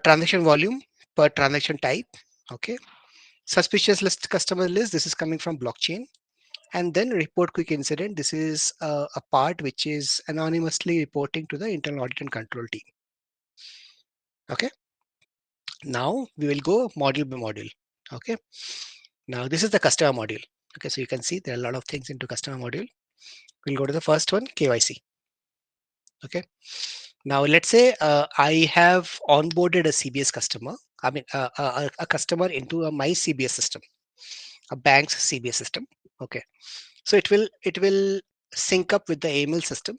Transaction volume per transaction type. Okay. Suspicious list customer list. This is coming from blockchain. And then report quick incident. This is a part which is anonymously reporting to the internal audit and control team. Okay. Now we will go module by module. Okay. Now this is the customer module. Okay. So you can see there are a lot of things into customer module. We'll go to the first one, KYC. Okay. Now let's say I have onboarded a CBS customer. I mean, a customer into my CBS system, a bank's CBS system. Okay. So it will sync up with the AML system,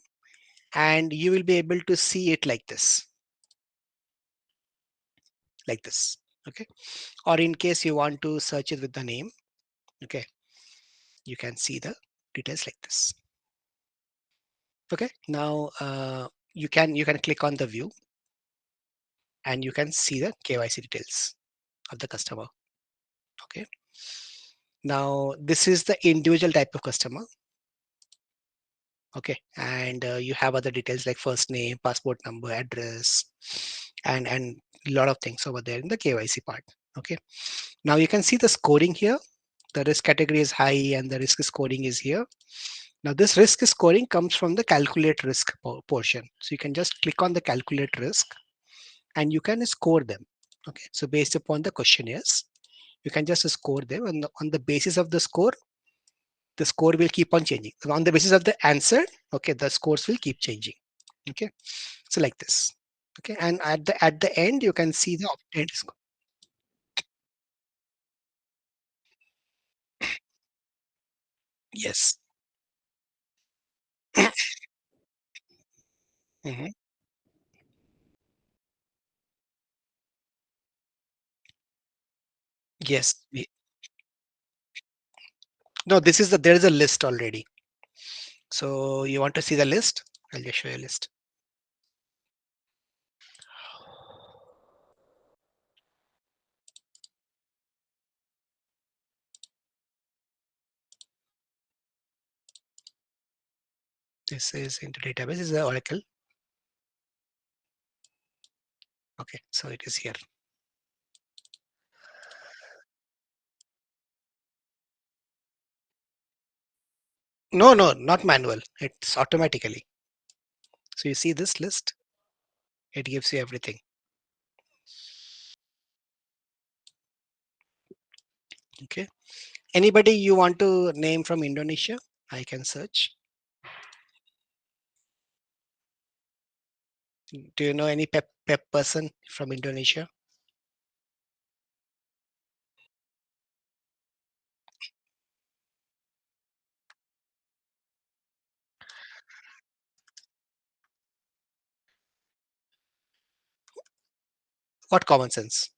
and you will be able to see it like this, like this. Okay. Or in case you want to search it with the name, okay, you can see the details like this. Okay. Now you can click on the view, and you can see the KYC details of the customer. Okay. Now this is the individual type of customer. Okay. And you have other details like first name, passport number, address, and a lot of things over there in the KYC part. Okay. Now you can see the scoring here. The risk category is high and the risk scoring is here. Now this risk scoring comes from the calculate risk portion. So you can just click on the calculate risk and you can score them. Okay. So based upon the questionnaires, you can just score them, and on the basis of the score will keep on changing. So on the basis of the answer, okay, the scores will keep changing. Okay. So like this. Okay. And at the end, you can see the obtained score. Yes. Mhm. Yes. No, this is there is a list already. So you want to see the list? I'll just show you a list. This is into database. This is the Oracle. Okay, so it is here. No, no, not manual. It's automatically. So you see this list, it gives you everything. Okay. Anybody you want to name from Indonesia? I can search. Do you know any pep person from Indonesia? What common sense?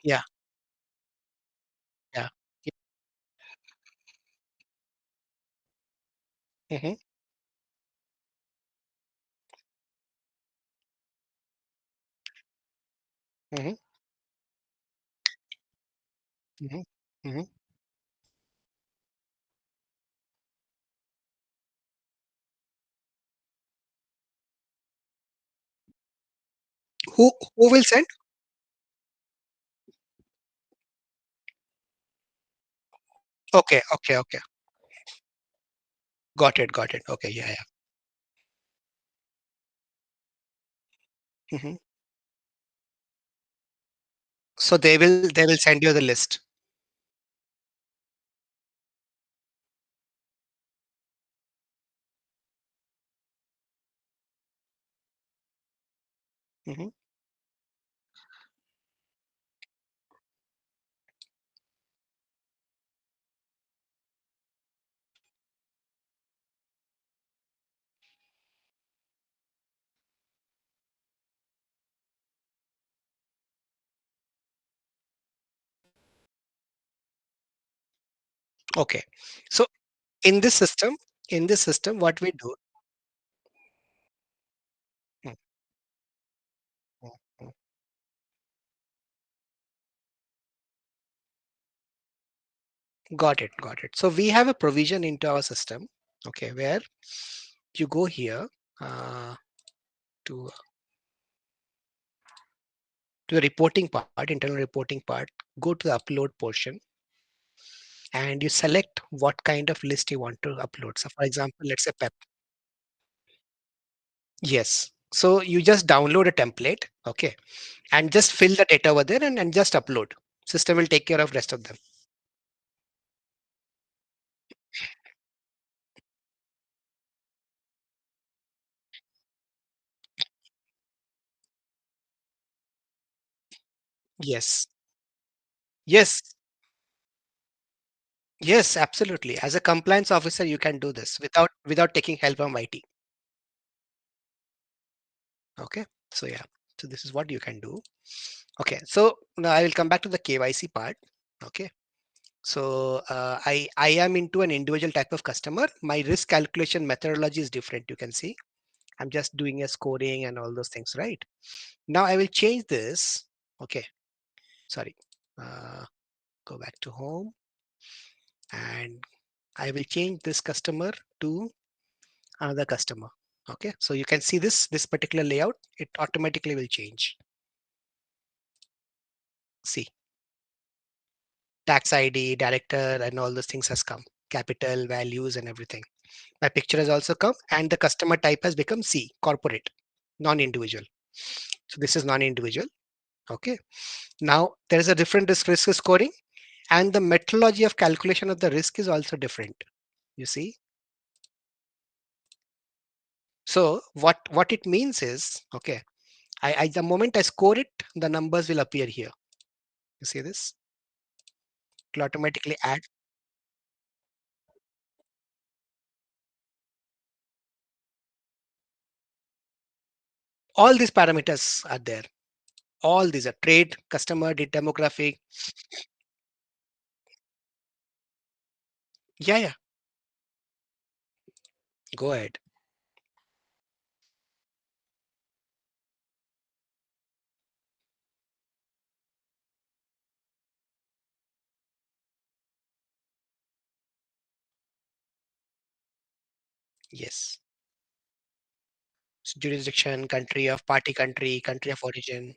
Yeah, yeah. Mm-hmm, mm-hmm, mm-hmm, mm-hmm. Who will send? Okay, okay, okay. Got it, got it. Okay, yeah, yeah. Hmm. So they will send you the list. Hmm. Okay. So in this system, what we do. Mm, mm, mm. Got it, got it. So we have a provision into our system, okay, where you go here. uh, to to the reporting part, internal reporting part, go to the upload portion and you select what kind of list you want to upload. So for example, let's say PEP. Yes. So you just download a template, okay, and just fill the data over there and just upload. System will take care of rest of them. Yes. Yes. Yes, absolutely. As a compliance officer, you can do this without taking help from IT. Okay. So yeah. So this is what you can do. Okay. So now I will come back to the KYC part. Okay. So I am into an individual type of customer. My risk calculation methodology is different. You can see I'm just doing a scoring and all those things, right? Now I will change this. Okay. Sorry. Uh, Go back to home and I will change this customer to another customer. Okay. So you can see this particular layout. It automatically will change. See, tax ID, director, and all those things has come. Capital, values, and everything. My picture has also come, and the customer type has become C, corporate, non-individual. So this is non-individual. Okay. Now there is a different risk scoring, and the methodology of calculation of the risk is also different. You see. So what it means is, okay, I the moment I score it, the numbers will appear here. You see this? It will automatically add. All these parameters are there. All these are trade, customer, demographic. Yeah, yeah. Go ahead. Yes. So jurisdiction, country of party, country of origin.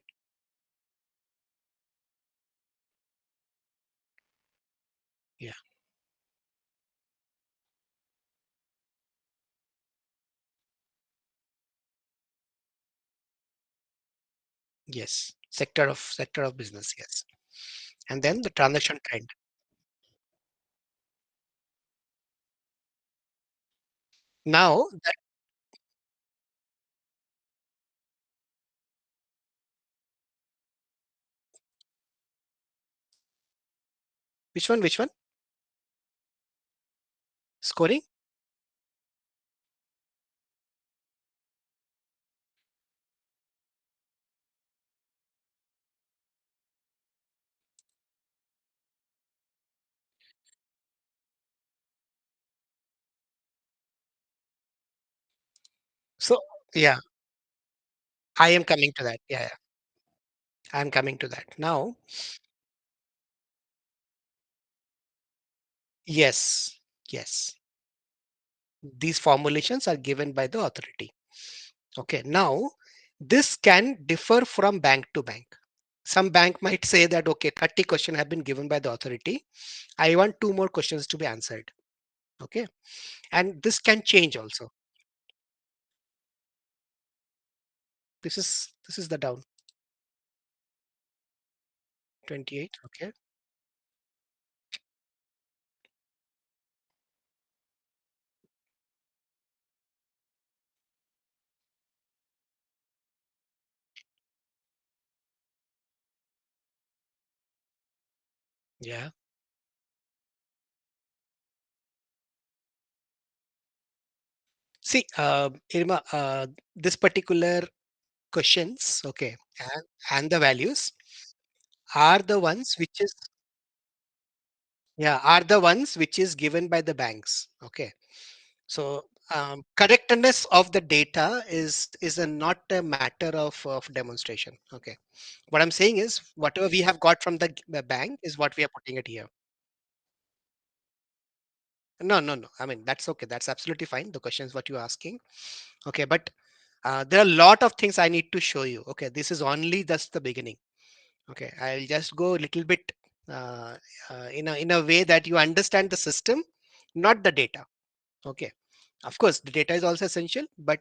Yeah. Yes. Sector of business. Yes. And then the transaction trend. Now, which one? Which one? Scoring. So yeah, I am coming to that. Yeah, yeah. I'm coming to that. Now, yes, yes. These formulations are given by the authority. Okay. Now, this can differ from bank to bank. Some bank might say that, okay, 30 questions have been given by the authority. I want two more questions to be answered. Okay. And this can change also. This is the down 28. Okay. Yeah. See, Irma, this particular questions, okay, and the values are the ones which is, yeah, are the ones which is given by the banks. Okay. So correctness of the data is not a matter of demonstration. Okay. What I'm saying is whatever we have got from the bank is what we are putting it here. No. I mean, that's okay. That's absolutely fine. The question is what you're asking. Okay, but there are a lot of things I need to show you. Okay, this is only just the beginning. Okay, I'll just go a little bit uh, in a way that you understand the system, not the data. Okay, of course, the data is also essential, but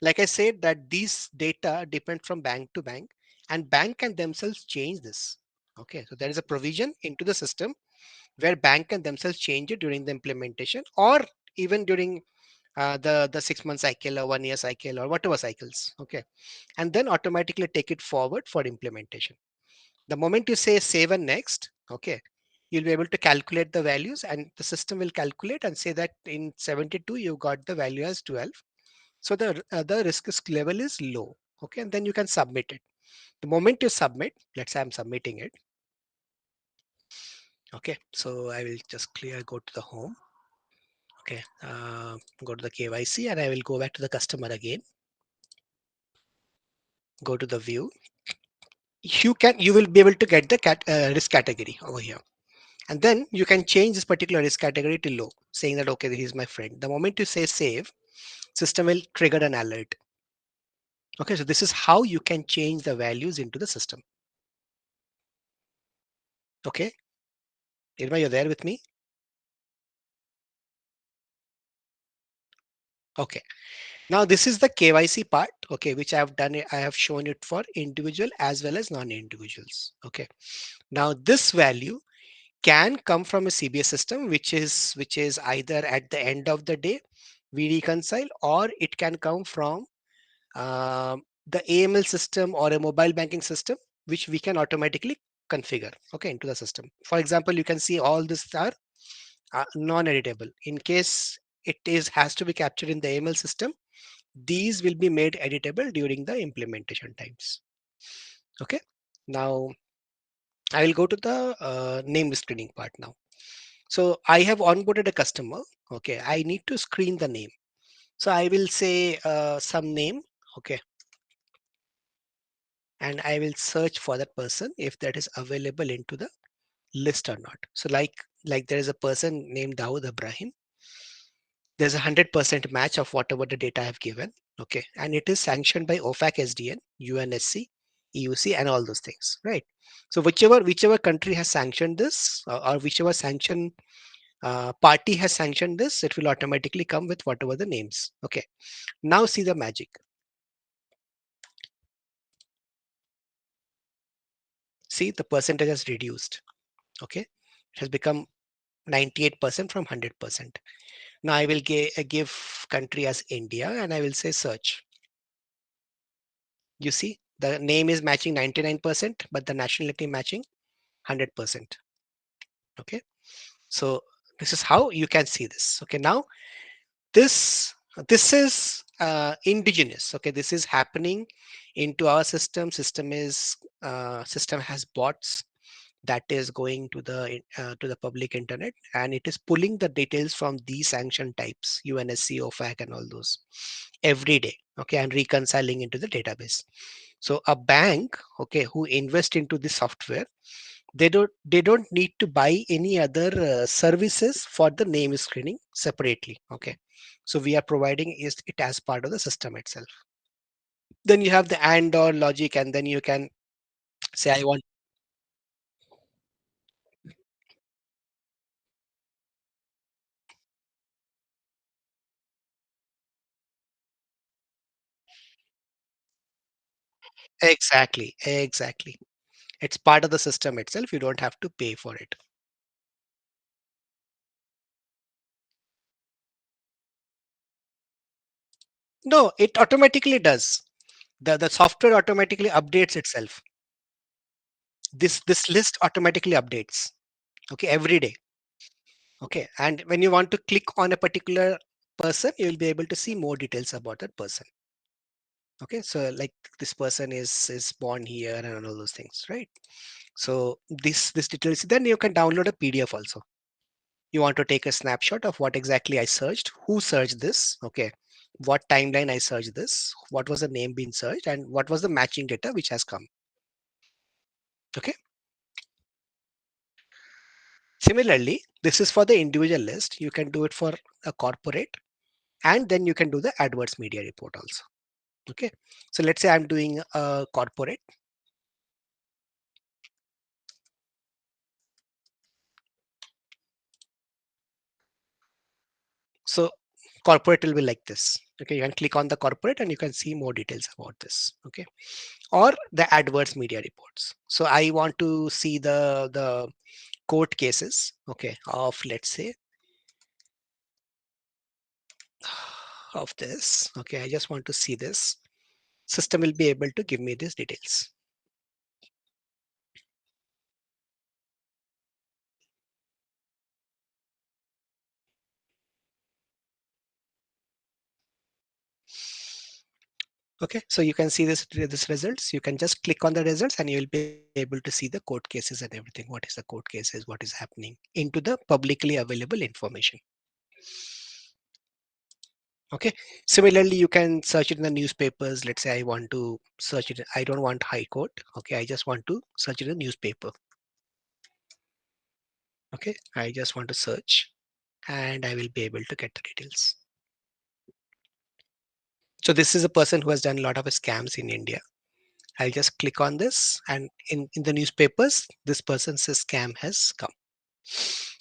like I said, that these data depend from bank to bank, and bank can themselves change this. Okay, so there is a provision into the system where bank can themselves change it during the implementation, or even during the 6 month cycle or 1 year cycle or whatever cycles. Okay, and then automatically take it forward for implementation. The moment you say save and next, okay, you'll be able to calculate the values, and the system will calculate and say that in 72 you got the value as 12. So the level is low. Okay, and then you can submit it. The moment you submit, let's say I'm submitting it. Okay, so I will just go to the home. Okay, go to the KYC, and I will go back to the customer again. Go to the view. You will be able to get the risk category over here, and then you can change this particular risk category to low, saying that okay, he's my friend. The moment you say save, system will trigger an alert. Okay, so this is how you can change the values into the system. Okay, Irma, you're there with me? Okay, now this is the KYC part, okay, which I have done it. I have shown it for individual as well as non-individuals. Okay, now this value can come from a CBS system, which is either at the end of the day we reconcile, or it can come from the AML system or a mobile banking system, which we can automatically configure, okay, into the system. For example, you can see all this are non-editable. In case it is has to be captured in the AML system, these will be made editable during the implementation times. Okay, now I will go to the name screening part now. So I have onboarded a customer. Okay, I need to screen the name. So I will say some name. Okay, and I will search for that person if that is available into the list or not. So like there is a person named Dawood Ibrahim. There's 100% match of whatever the data I have given. Okay, and it is sanctioned by OFAC SDN, UNSC, EUC, and all those things, right? So whichever country has sanctioned this, or whichever sanction party has sanctioned this, it will automatically come with whatever the names. Okay, now see the magic. See, the percentage has reduced. Okay, it has become 98% from 100%. Now I will give country as India, and I will say search. You see, the name is matching 99%, but the nationality matching 100%. Okay, so this is how you can see this. Okay, now this this is indigenous. Okay, this is happening into our system has bots that is going to the public internet, and it is pulling the details from these sanction types, UNSC, OFAC, and all those every day. Okay, and reconciling into the database. So a bank, okay, who invest into this software, they don't need to buy any other services for the name screening separately. Okay, so we are providing it as part of the system itself. Then you have the and or logic, and then you can say I want. Exactly. It's part of the system itself. You don't have to pay for it. No, it automatically does. The software automatically updates itself. This list automatically updates. Okay, every day. Okay, and when you want to click on a particular person, you will be able to see more details about that person. Okay, so like this person is born here and all those things, right? So this details. Then you can download a PDF also. You want to take a snapshot of what exactly I searched, who searched this, okay, what timeline I searched this, what was the name being searched, and what was the matching data which has come. Okay, Similarly, this is for the individual list. You can do it for a corporate, and then you can do the adverse media report also. Okay. So let's say I'm doing a corporate. So corporate will be like this. Okay. You can click on the corporate and you can see more details about this. Okay. Or the adverse media reports. So I want to see the court cases. Okay. Of, let's say, of this. Okay. I just want to see this. System will be able to give me these details. Okay, so you can see this results. You can just click on the results and you will be able to see the court cases and everything. What is the court cases? What is happening into the publicly available information. Okay. Similarly, you can search it in the newspapers. Let's say I want to search it. I don't want High Court. Okay, I just want to search it in the newspaper. Okay, I just want to search and I will be able to get the details. So this is a person who has done a lot of scams in India. I'll just click on this and in the newspapers, this person's scam has come.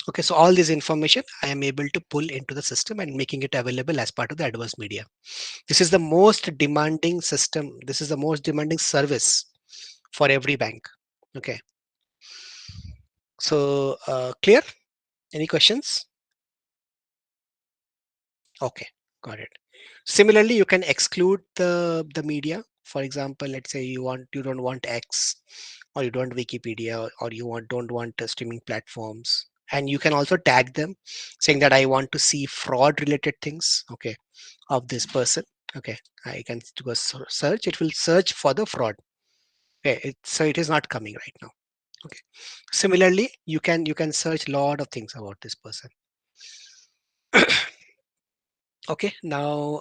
Okay, so all this information I am able to pull into the system and making it available as part of the adverse media. This is the most demanding system. This is the most demanding service for every bank. Okay, so clear? Any questions? Okay, got it. Similarly, you can exclude the media. For example, let's say you don't want X, or you don't want Wikipedia, or you don't want streaming platforms, and you can also tag them, saying that I want to see fraud related things. Okay, of this person. Okay, I can do a search. It will search for the fraud. Okay, so it is not coming right now. Okay. Similarly, you can search a lot of things about this person. Okay, now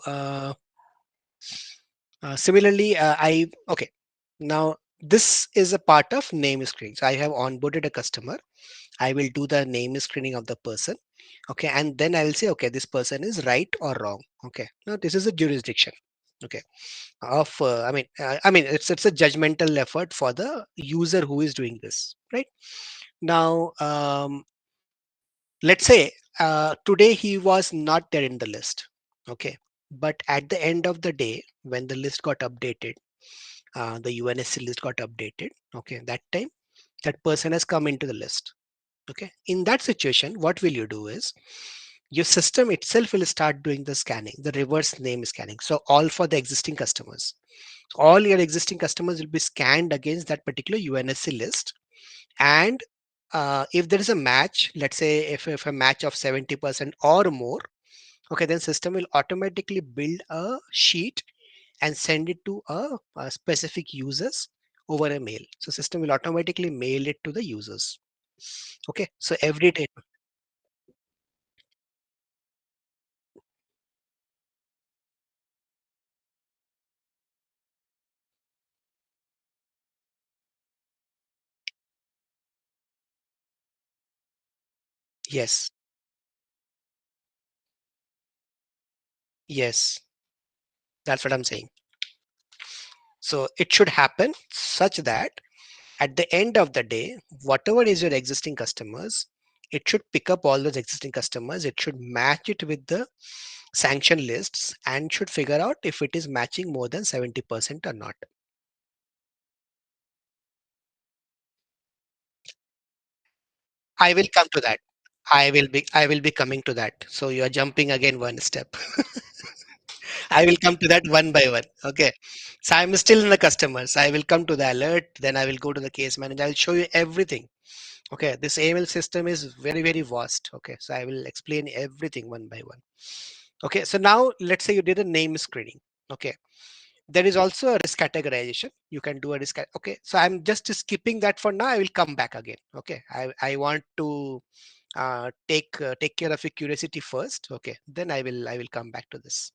similarly, okay. Now this is a part of name screening. So I have onboarded a customer. I will do the name screening of the person. Okay, and then I will say, okay, this person is right or wrong. Okay, now this is a jurisdiction. Okay, of I mean it's a judgmental effort for the user who is doing this, right? Now let's say today he was not there in the list. Okay, but at the end of the day, when the list got updated, the UNSC list got updated. Okay, that time that person has come into the list. Okay, in that situation, what will you do is your system itself will start doing the scanning, the reverse name scanning. So all for the existing customers, all your existing customers will be scanned against that particular UNSC list. And if there is a match, let's say if a match of 70% or more, okay, then system will automatically build a sheet and send it to a specific users over a mail. So system will automatically mail it to the users. Okay, so every day. Yes, yes, that's what I'm saying. So it should happen such that at the end of the day, whatever is your existing customers, it should pick up all those existing customers. It should match it with the sanction lists and should figure out if it is matching more than 70% or not. I will come to that. I will be coming to that. So you are jumping again one step. I will come to that one by one. Okay. So I'm still in the customers. I will come to the alert, then I will go to the case manager. I'll show you everything. Okay. This AML system is very, very vast. Okay. So I will explain everything one by one. Okay. So now let's say you did a name screening. Okay. There is also a risk categorization. You can do a risk. Okay. So I'm just skipping that for now. I will come back again. Okay. I want to take care of your curiosity first. Okay. Then I will come back to this.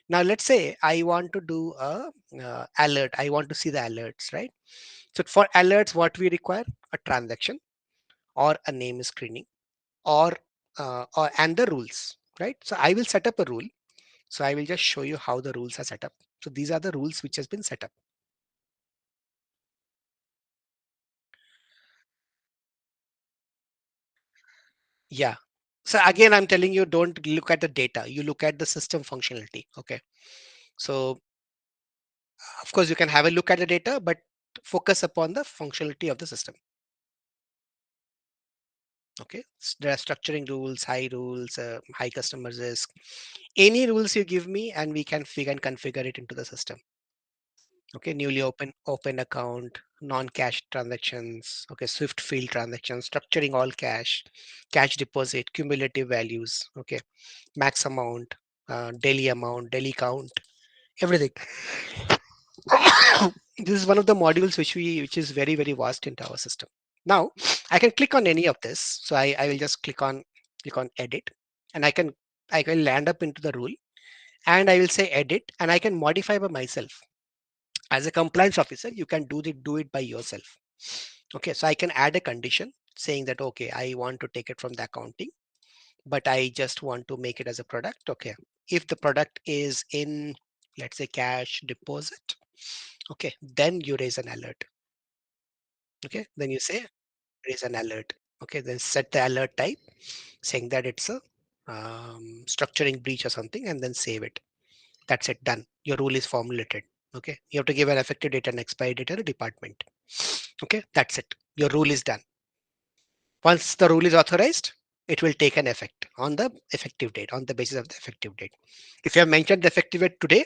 Now let's say I want to do a alert. I want to see the alerts, right? So for alerts, what we require, a transaction or a name screening. or and the rules, right? So I will set up a rule. So I will just show you how the rules are set up. So these are the rules which has been set up. Yeah. So again, I'm telling you, don't look at the data. You look at the system functionality. Okay. So of course, you can have a look at the data, but focus upon the functionality of the system. Okay. There are structuring rules, high customer risk. Any rules you give me, and we can configure it into the system. Okay. Newly open account, non-cash transactions. Okay. Swift field transactions, structuring all cash deposit, cumulative values. Okay. Max amount, daily count, everything. This is one of the modules which is very vast into our system. Now I can click on any of this. So I will just click on edit, and I can land up into the rule, and I will say edit, and I can modify by myself. As a compliance officer, you can do it by yourself. Okay, so I can add a condition saying that okay, I want to take it from the accounting, but I just want to make it as a product. Okay, if the product is in, let's say, cash deposit, okay, then you raise an alert. Okay, then you say raise an alert. Okay, then set the alert type saying that it's a structuring breach or something, and then save it. That's it, done. Your rule is formulated. Okay, you have to give an effective date and expiry date and a department. Okay, that's it. Your rule is done. Once the rule is authorized, it will take an effect on the effective date, on the basis of the effective date. If you have mentioned the effective date today,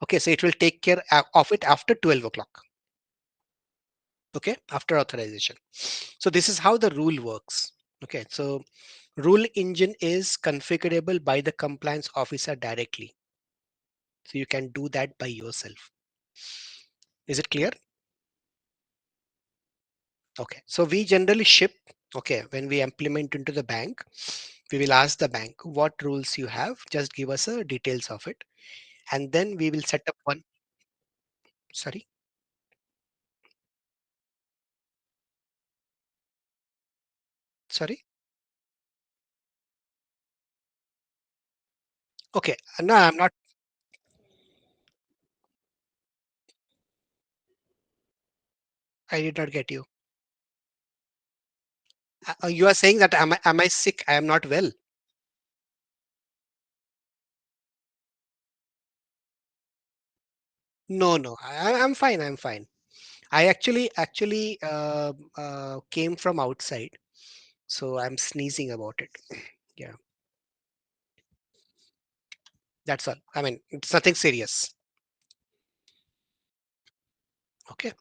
okay, so it will take care of it after 12 o'clock. Okay, after authorization. So this is how the rule works. Okay, so rule engine is configurable by the compliance officer directly. So you can do that by yourself. Is it clear? Okay, so we generally ship, okay, when we implement into the bank, we will ask the bank what rules you have, just give us a details of it. And then we will set up one, sorry. Sorry. Okay, no, I'm not, I did not get you. You are saying that am I sick? I am not well. No, no, I'm fine. I'm fine. I actually came from outside, so I'm sneezing about it. Yeah, that's all. I mean, it's nothing serious. Okay.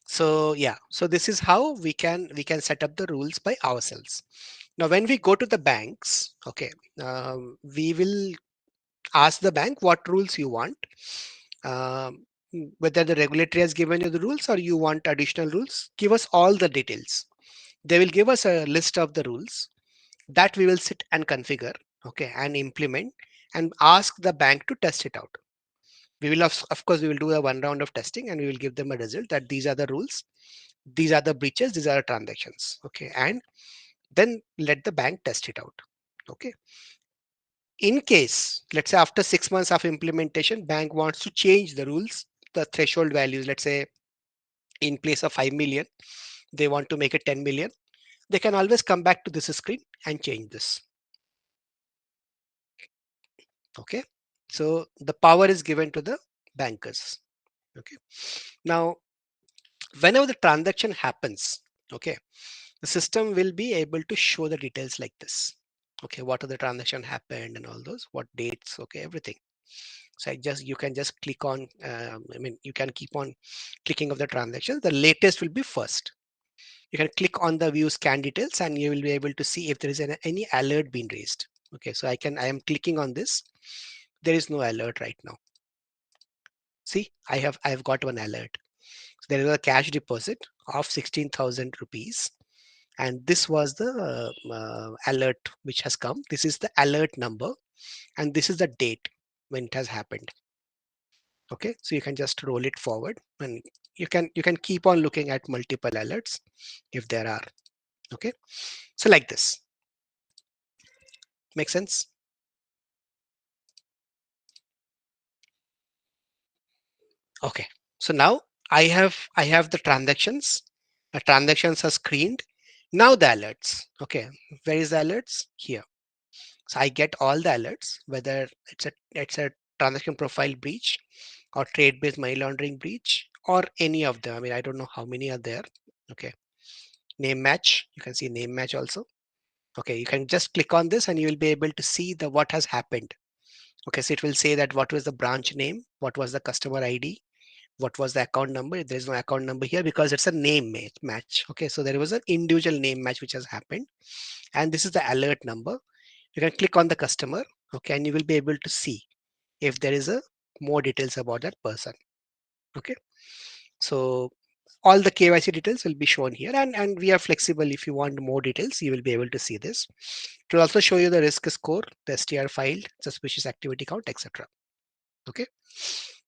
So yeah, so this is how we can set up the rules by ourselves. Now, when we go to the banks, okay, we will ask the bank what rules you want. Whether the regulatory has given you the rules or you want additional rules, give us all the details. They will give us a list of the rules that we will sit and configure, okay, and implement, and ask the bank to test it out. We will, of course, we will do a one round of testing, and we will give them a result that these are the rules, these are the breaches, these are the transactions, okay, and then let the bank test it out. Okay, in case, let's say after 6 months of implementation, bank wants to change the rules, the threshold values, let's say in place of 5 million, they want to make it 10 million, they can always come back to this screen and change this. Okay, so the power is given to the bankers. Okay, now whenever the transaction happens, okay, the system will be able to show the details like this. Okay, what are the transaction happened and all those, what dates, okay, everything. So you can just click on, I mean, you can keep on clicking of the transactions. The latest will be first. You can click on the view scan details, and you will be able to see if there is any alert being raised. Okay, so I am clicking on this. There is no alert right now. See, I have got one alert. So there is a cash deposit of 16,000 rupees, and this was the alert which has come. This is the alert number, and this is the date when it has happened. Okay, so you can just roll it forward, and you can keep on looking at multiple alerts if there are. Okay, so like this. Make sense? Okay. So now I have the transactions. The transactions are screened. Now the alerts. Okay. Where is the alerts? Here. So I get all the alerts, whether it's a transaction profile breach or trade-based money laundering breach or any of them. I mean, I don't know how many are there. Okay. Name match. You can see name match also. Okay. You can just click on this and you will be able to see the what has happened. Okay. So it will say that what was the branch name, what was the customer ID, what was the account number. There's no account number here because it's a name match. Okay. So there was an individual name match which has happened. And this is the alert number. You can click on the customer. Okay. And you will be able to see if there is a more details about that person. Okay. So all the KYC details will be shown here, and we are flexible. If you want more details, you will be able to see this. It will also show you the risk score, the STR filed, suspicious activity count, etc. Okay.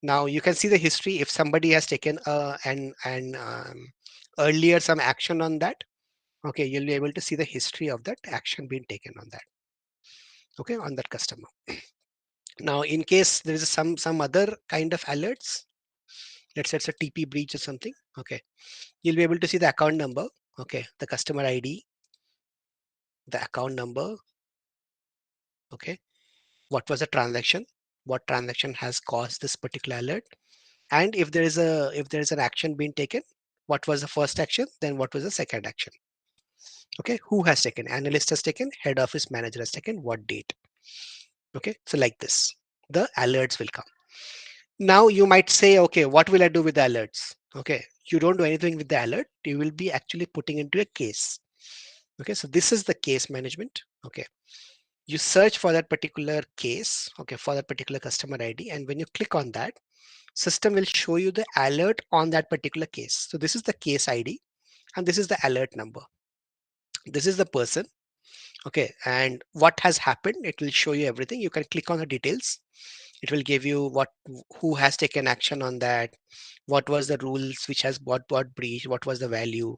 Now you can see the history. If somebody has taken earlier some action on that, okay, you'll be able to see the history of that action being taken on that. Okay, on that customer. Now, in case there is some other kind of alerts, let's say it's a TP breach or something. Okay, you'll be able to see the account number. Okay, the customer ID, the account number. Okay, what was the transaction? What transaction has caused this particular alert? And if there is an action being taken, what was the first action? Then what was the second action? Okay, who has taken? Analyst has taken. Head office manager has taken. What date? Okay, so like this, the alerts will come. Now you might say, okay, what will I do with the alerts? Okay, you don't do anything with the alert. You will be actually putting into a case. Okay, so this is the case management. Okay, you search for that particular case. Okay, for that particular customer ID, and when you click on that, system will show you the alert on that particular case. So this is the case ID, and this is the alert number. This is the person. Okay, and what has happened? It will show you everything. You can click on the details. It will give you who has taken action on that, what was the rules which has what breach, what was the value.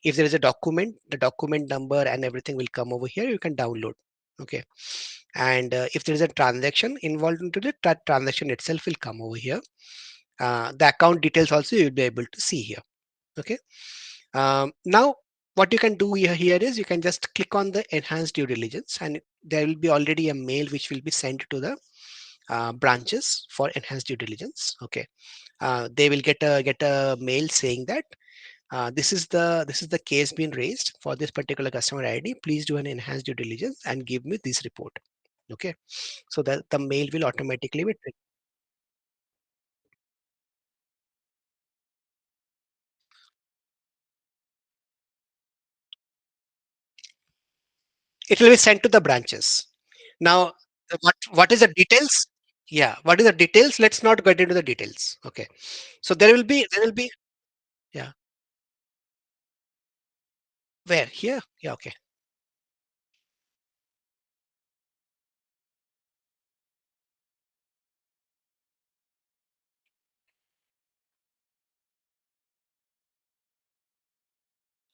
If there is a document, the document number and everything will come over here. You can download. Okay, and if there is a transaction involved into it, that transaction itself will come over here. The account details also you'll be able to see here. Okay. Now, what you can do here is you can just click on the enhanced due diligence, and there will be already a mail which will be sent to the branches for enhanced due diligence. Okay, they will get a mail saying that this is the case being raised for this particular customer ID. Please do an enhanced due diligence and give me this report. Okay, so that the mail will automatically be it will be sent to the branches. Now, what is the details? Yeah, what is the details? Let's not get into the details. Okay, so there will be yeah, where here? Yeah, okay,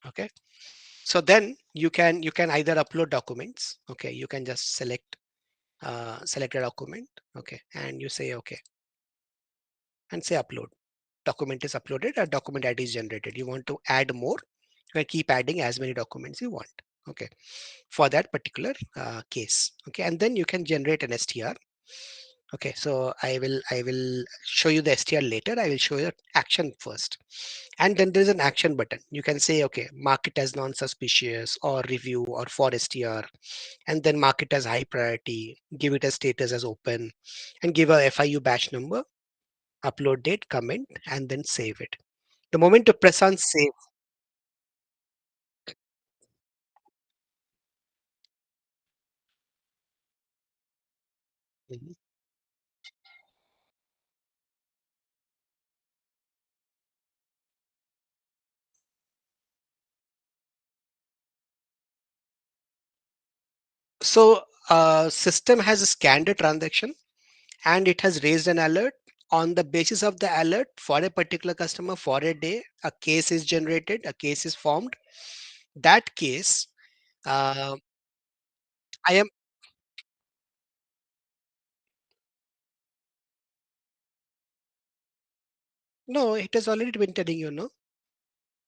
okay. So then you can either upload documents. Okay, you can just select a document. Okay, and you say okay, and say upload. Document is uploaded. A document ID is generated. You want to add more? You can keep adding as many documents you want. Okay, for that particular case. Okay, and then you can generate an STR. Okay, so I will show you the STR later. I will show you action first. And then there's an action button. You can say, okay, mark it as non-suspicious or review or for STR, and then mark it as high priority, give it a status as open, and give a FIU batch number, upload date, comment, and then save it. The moment you press on save, mhm. So system has scanned a transaction and it has raised an alert. On the basis of the alert for a particular customer for a day, a case is generated, a case is formed. That case, uh, I am No, it has already been telling you, no.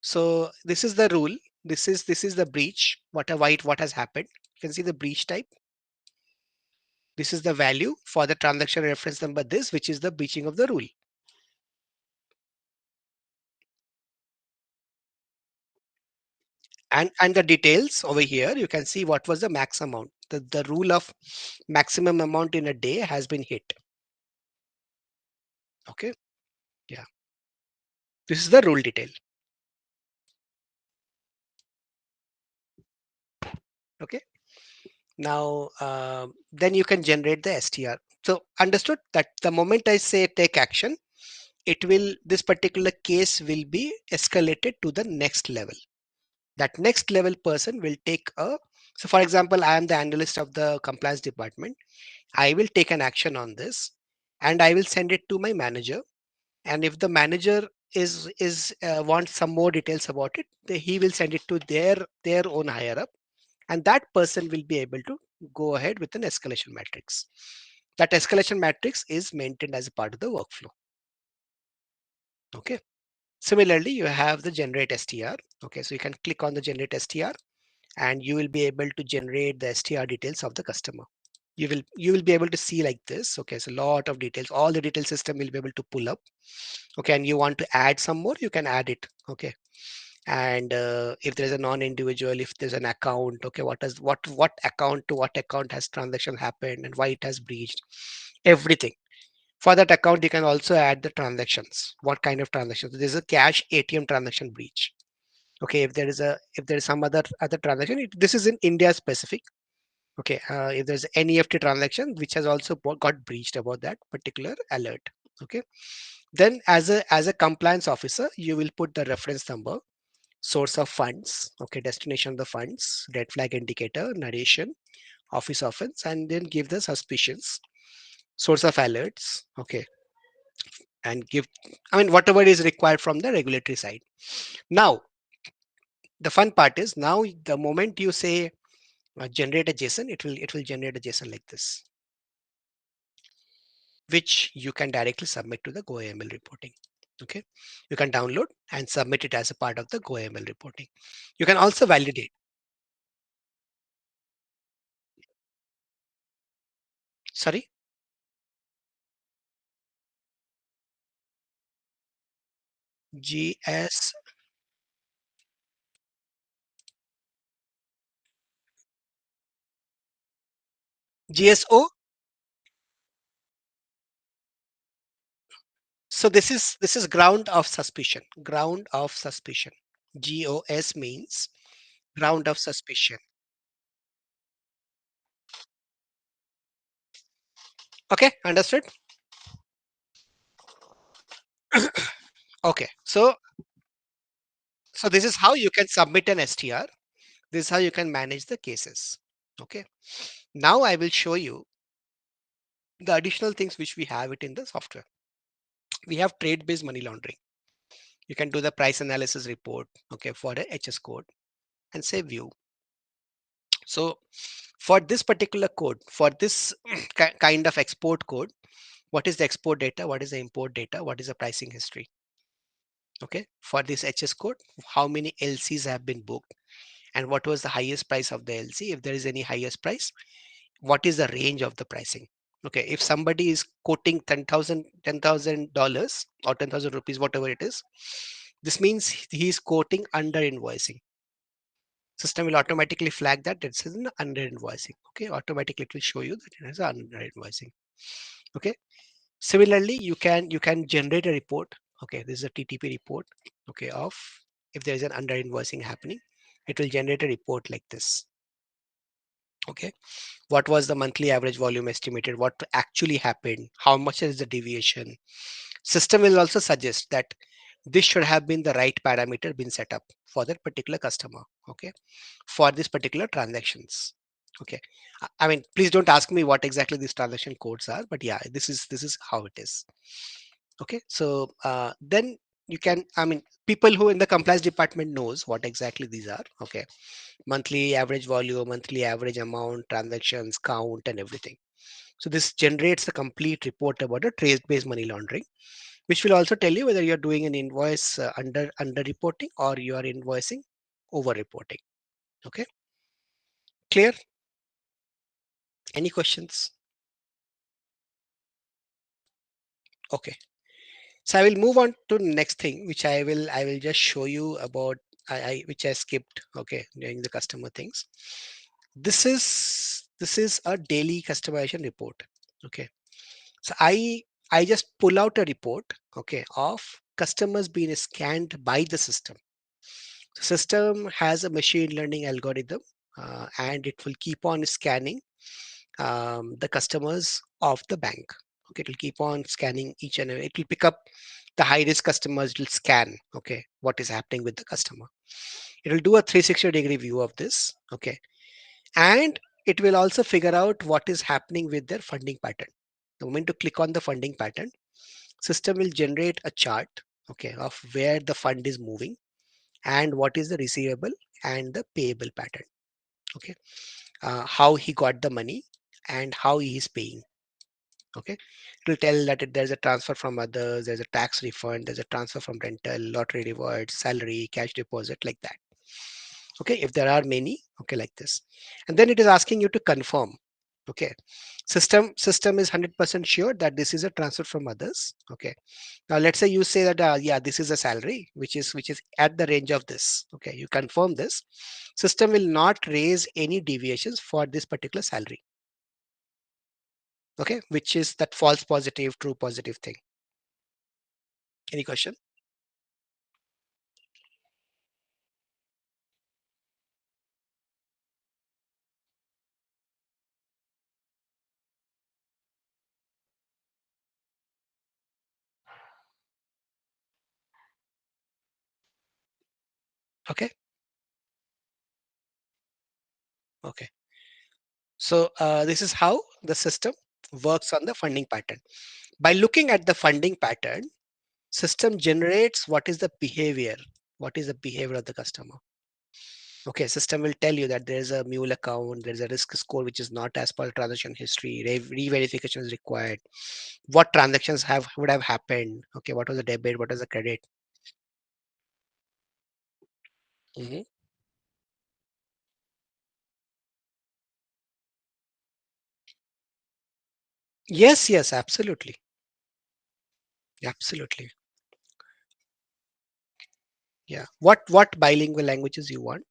So this is the rule. This is the breach. What has happened? You can see the breach type. This is the value for the transaction reference number this, which is the breaching of the rule. And the details over here, you can see what was the max amount. The rule of maximum amount in a day has been hit. Okay. Yeah. This is the rule detail. Okay. Now, then you can generate the STR. So understood that the moment I say take action, this particular case will be escalated to the next level. That next level person will take so for example, I am the analyst of the compliance department. I will take an action on this and I will send it to my manager. And if the manager is wants some more details about it, he will send it to their own higher up, and that person will be able to go ahead with an escalation matrix. That escalation matrix is maintained as a part of the workflow. Okay. Similarly, you have the generate STR. Okay, so you can click on the generate STR and you will be able to generate the STR details of the customer. You will be able to see like this. Okay, so a lot of details, all the detail system will be able to pull up. Okay, and you want to add some more, you can add it. Okay, and if there's a non-individual, if there's an account, okay, what account to what account has transaction happened and why it has breached, everything. For that account, you can also add the transactions. What kind of transactions? There's a cash ATM transaction breach. Okay, if there is some other transaction, this is in India specific. Okay, if there's NEFT transaction which has also got breached about that particular alert. Okay, then as a compliance officer, you will put the reference number, source of funds, okay, destination of the funds, red flag indicator, narration, office offense, and then give the suspicions, source of alerts, okay, and give, I mean, whatever is required from the regulatory side. Now, the fun part is now the moment you say generate a JSON, it will generate a JSON like this, which you can directly submit to the GoAML reporting. Okay, you can download and submit it as a part of the GoAML reporting. You can also validate. Sorry, GS GSO. So this is ground of suspicion. Ground of suspicion. GOS means ground of suspicion. Okay, understood. Okay, so this is how you can submit an STR. This is how you can manage the cases. Okay. Now I will show you the additional things which we have it in the software. We have trade-based money laundering. You can do the price analysis report, okay, for a HS code and say view. So for this particular code, for this kind of export code, what is the export data? What is the import data? What is the pricing history? Okay, for this HS code, how many LCs have been booked and what was the highest price of the LC? If there is any highest price, what is the range of the pricing? Okay, if somebody is quoting $10,000 or 10,000 rupees, whatever it is, this means he is quoting under invoicing. System will automatically flag that it is an under invoicing. Okay, automatically it will show you that it is under invoicing. Okay, similarly, you can generate a report. Okay, this is a TTP report. Okay, of if there is an under invoicing happening, it will generate a report like this. Okay, what was the monthly average volume estimated, what actually happened, how much is the deviation. System will also suggest that this should have been the right parameter been set up for that particular customer. Okay, for this particular transactions. Okay, I mean, please don't ask me what exactly these transaction codes are, but yeah, this is how it is. Okay, so then you can, I mean, people who in the compliance department knows what exactly these are. Okay, monthly average volume, monthly average amount, transactions, count, and everything. So this generates a complete report about a trace-based money laundering. which will also tell you whether you're doing an invoice under reporting or you are invoicing over reporting. Okay, clear? Any questions? Okay, so I will move on to next thing, which I will just show you about which I skipped. Okay, during the customer things. This is a daily customization report. Okay, so I just pull out a report. Okay, of customers being scanned by the system. The system has a machine learning algorithm, and it will keep on scanning the customers of the bank. Okay, it will keep on scanning each and every. It will pick up the high risk customers. It will scan. Okay, what is happening with the customer. It will do a 360-degree view of this. Okay, and it will also figure out what is happening with their funding pattern. The moment you click on the funding pattern, system will generate a chart. Okay, of where the fund is moving and what is the receivable and the payable pattern. Okay, how he got the money and how he is paying. Okay, it will tell that there's a transfer from others, there's a tax refund, there's a transfer from rental, lottery rewards, salary, cash deposit, like that. Okay, if there are many, okay, like this. And then it is asking you to confirm. Okay, system is 100% sure that this is a transfer from others. Okay, now let's say you say that yeah, this is a salary which is at the range of this. Okay, you confirm this. System will not raise any deviations for this particular salary. Okay, which is that false positive, true positive thing. Any question? Okay, okay. So this is how the system works on the funding pattern. By looking at the funding pattern, system generates what is the behavior of the customer. Okay, system will tell you that there's a mule account, there's a risk score which is not as per transaction history, re-verification is required, what transactions have would have happened. Okay, what was the debit, what was the credit. Mhm. Yes, yes, absolutely, absolutely. Yeah, what bilingual languages you want?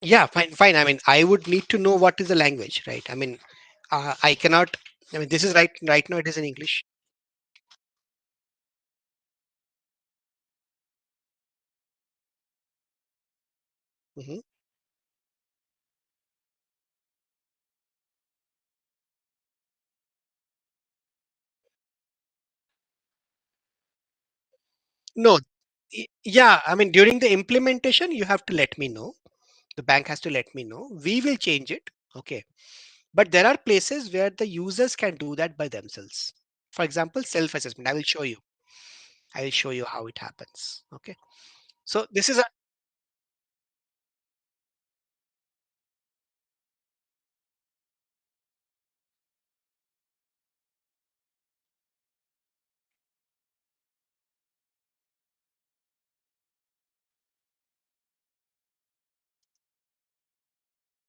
Yeah, fine, fine. I mean, I would need to know what is the language, right? I mean, I cannot. I mean, this is right now. It is in English. Hmm. No, yeah. I mean, during the implementation, you have to let me know. The bank has to let me know. We will change it. Okay, but there are places where the users can do that by themselves. For example, self-assessment. I will show you. I will show you how it happens. Okay. So this is a.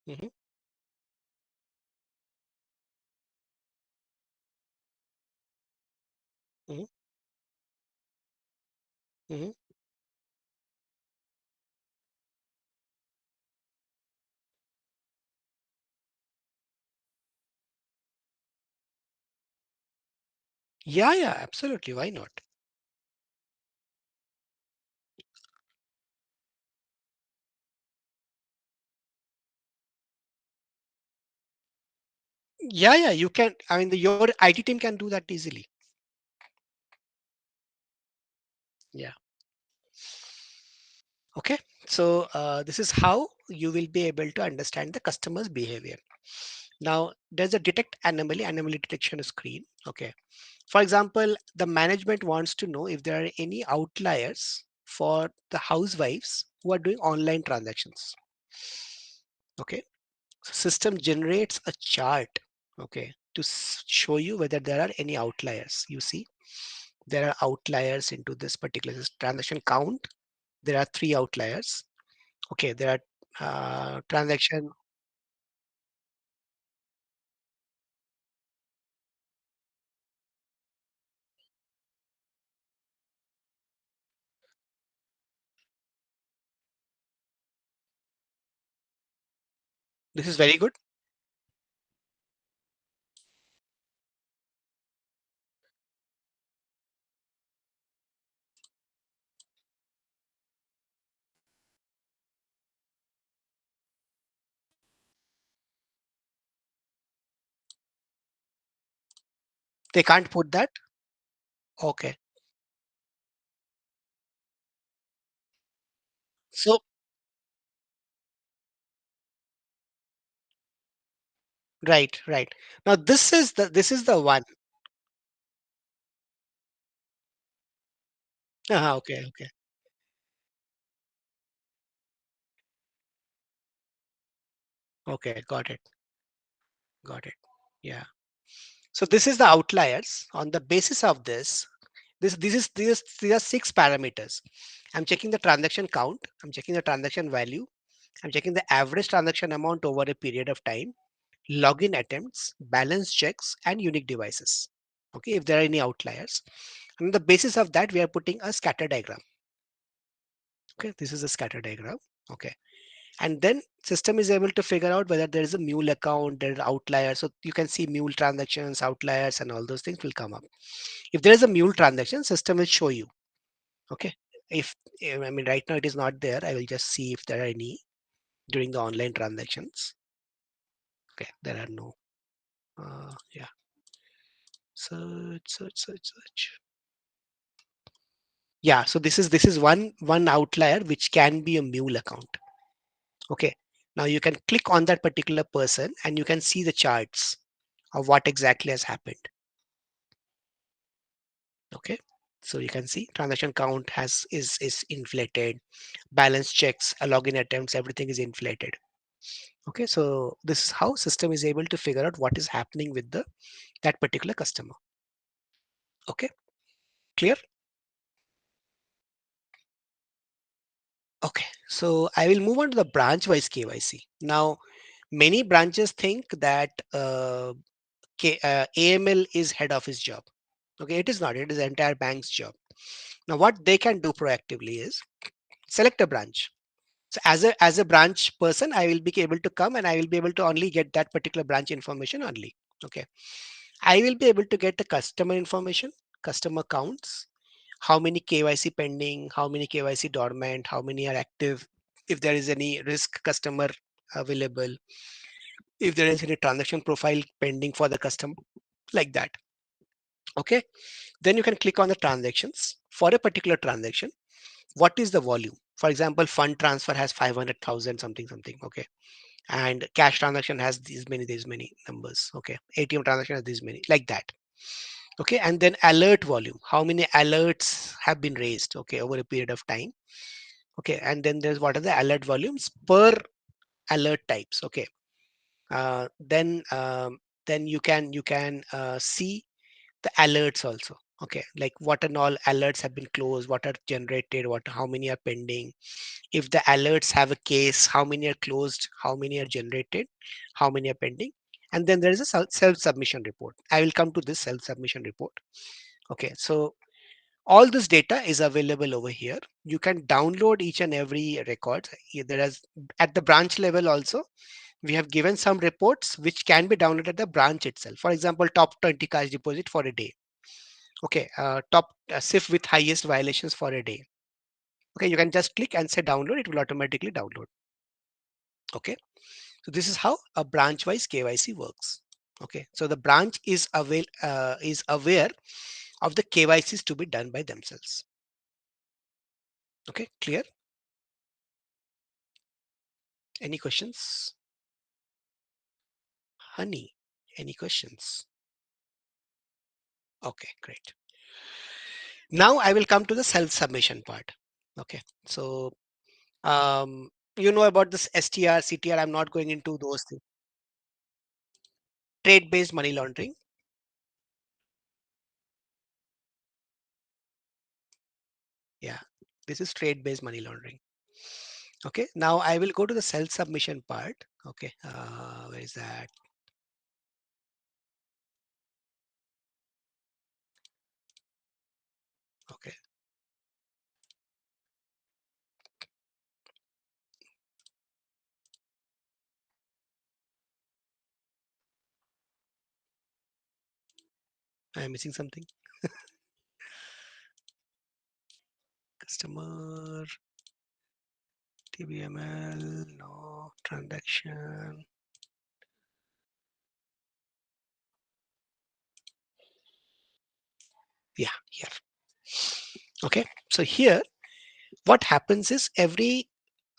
Mhm, mhm, mhm. Yeah, yeah, absolutely. Why not? Yeah, yeah. You can. I mean, your IT team can do that easily. Yeah. Okay. So this is how you will be able to understand the customer's behavior. Now there's a detect anomaly detection screen. Okay. For example, the management wants to know if there are any outliers for the housewives who are doing online transactions. Okay. So system generates a chart. Okay. To show you whether there are any outliers. You see, there are outliers into this particular transaction count. There are three outliers. Okay. There are transaction. This is very good. They can't put that. Okay. So right, right. Now this is the one. Okay, okay, okay. Got it, got it. Yeah. So this is the outliers. On the basis of this, these are six parameters. I'm checking the transaction count. I'm checking the transaction value. I'm checking the average transaction amount over a period of time, login attempts, balance checks, and unique devices. Okay, if there are any outliers. On the basis of that, we are putting a scatter diagram. Okay, this is a scatter diagram. Okay. And then system is able to figure out whether there is a mule account, there are outliers. So you can see mule transactions, outliers, and all those things will come up. If there is a mule transaction, system will show you. Okay. If I mean right now it is not there, I will just see if there are any during the online transactions. Okay, there are no. Yeah. Search. Yeah. So this is one outlier which can be a mule account. Okay. Now you can click on that particular person and you can see the charts of what exactly has happened. Okay. So you can see transaction count is inflated, balance checks, login attempts, everything is inflated. Okay. So this is how system is able to figure out what is happening with the that particular customer. Okay. Clear? Okay. So I will move on to the branch wise KYC. Now, many branches think that AML is head office job. Okay. It is not. It is the entire bank's job. Now, what they can do proactively is select a branch. So as a branch person, I will be able to come and I will be able to only get that particular branch information only. Okay. I will be able to get the customer information, customer counts, how many KYC pending, how many KYC dormant, how many are active, if there is any risk customer available, if there is any transaction profile pending for the customer, like that. Okay. Then you can click on the transactions for a particular transaction. What is the volume? For example, fund transfer has 500,000 something something. Okay. And cash transaction has these many numbers. Okay. ATM transaction has these many, like that. Okay. And then alert volume, how many alerts have been raised, okay, over a period of time. Okay. And then there's what are the alert volumes per alert types. Okay. Then you can see the alerts also. Okay, like what and all alerts have been closed, what are generated, what how many are pending. If the alerts have a case, how many are closed, how many are generated, how many are pending. And then there is a self submission report. I will come to this self submission report. Okay, so all this data is available over here. You can download each and every record. There is at the branch level also we have given some reports which can be downloaded at the branch itself. For example, top 20 cash deposit for a day. Okay, top SIF with highest violations for a day. Okay, you can just click and say download, it will automatically download. Okay, so this is how a branch wise KYC works. Okay, so the branch is aware of the KYCs to be done by themselves. Okay, clear? Any questions? Honey, any questions? Okay, great. Now I will come to the self submission part. Okay, so you know about this STR, CTR. I'm not going into those things. Trade based money laundering. Yeah, this is trade based money laundering. Okay, now I will go to the self submission part. Okay, where is that? Okay, I am missing something. Customer, TBML, no transaction. Yeah, here. Okay, so here what happens is every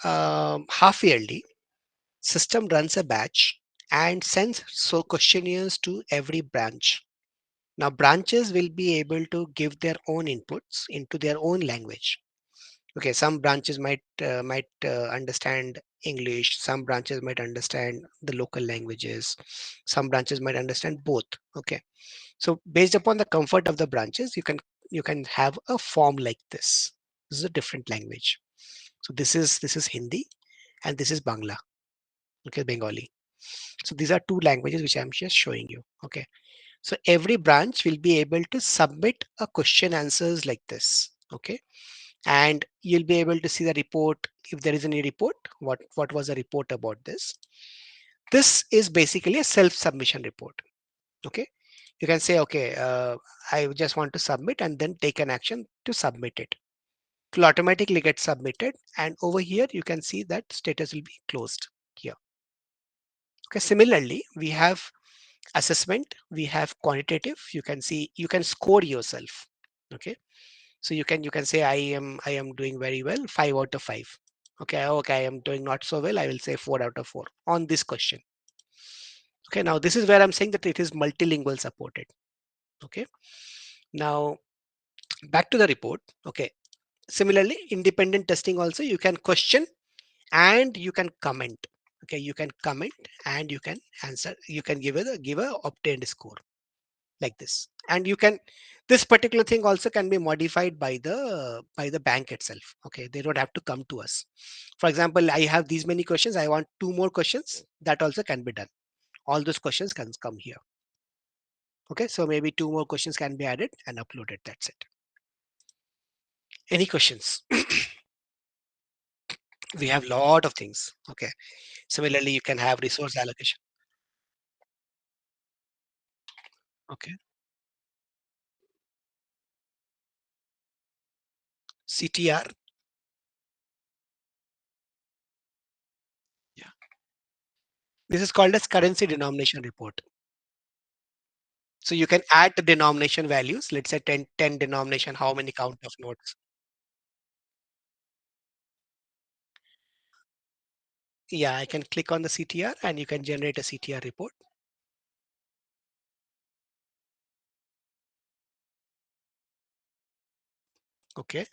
half yearly system runs a batch and sends so questionnaires to every branch. Now branches will be able to give their own inputs into their own language. Okay, some branches might understand English, some branches might understand the local languages, some branches might understand both. Okay, so based upon the comfort of the branches, you can have a form like this. This is a different language. So this is Hindi and this is Bangla. Okay, Bengali. So these are two languages which I'm just showing you. Okay, so every branch will be able to submit a question answers like this. Okay, and you'll be able to see the report. If there is any report, what was the report about this? This is basically a self submission report. Okay, you can say, okay, I just want to submit and then take an action to submit it. It will automatically get submitted, and over here you can see that status will be closed here. Okay, similarly we have assessment, we have quantitative. You can see, you can score yourself. Okay, so you can say I am doing very well, 5 out of 5. Okay, I am doing not so well, I will say 4 out of 4 on this question. Okay, now this is where I'm saying that it is multilingual supported. Okay, now back to the report. Okay, similarly independent testing also, you can question and you can comment. Okay, you can comment and you can answer, you can give a obtained score like this. And you can, this particular thing also can be modified by the bank itself. Okay, they don't have to come to us. For example, I have these many questions, I want two more questions, that also can be done. All those questions can come here. Okay, so maybe two more questions can be added and uploaded. That's it. Any questions? We have lot of things. Okay, similarly you can have resource allocation. Okay, CTR. Yeah, this is called as currency denomination report. So you can add the denomination values. Let's say 10 denomination, how many count of notes. Yeah, I can click on the CTR and you can generate a CTR report. Okay,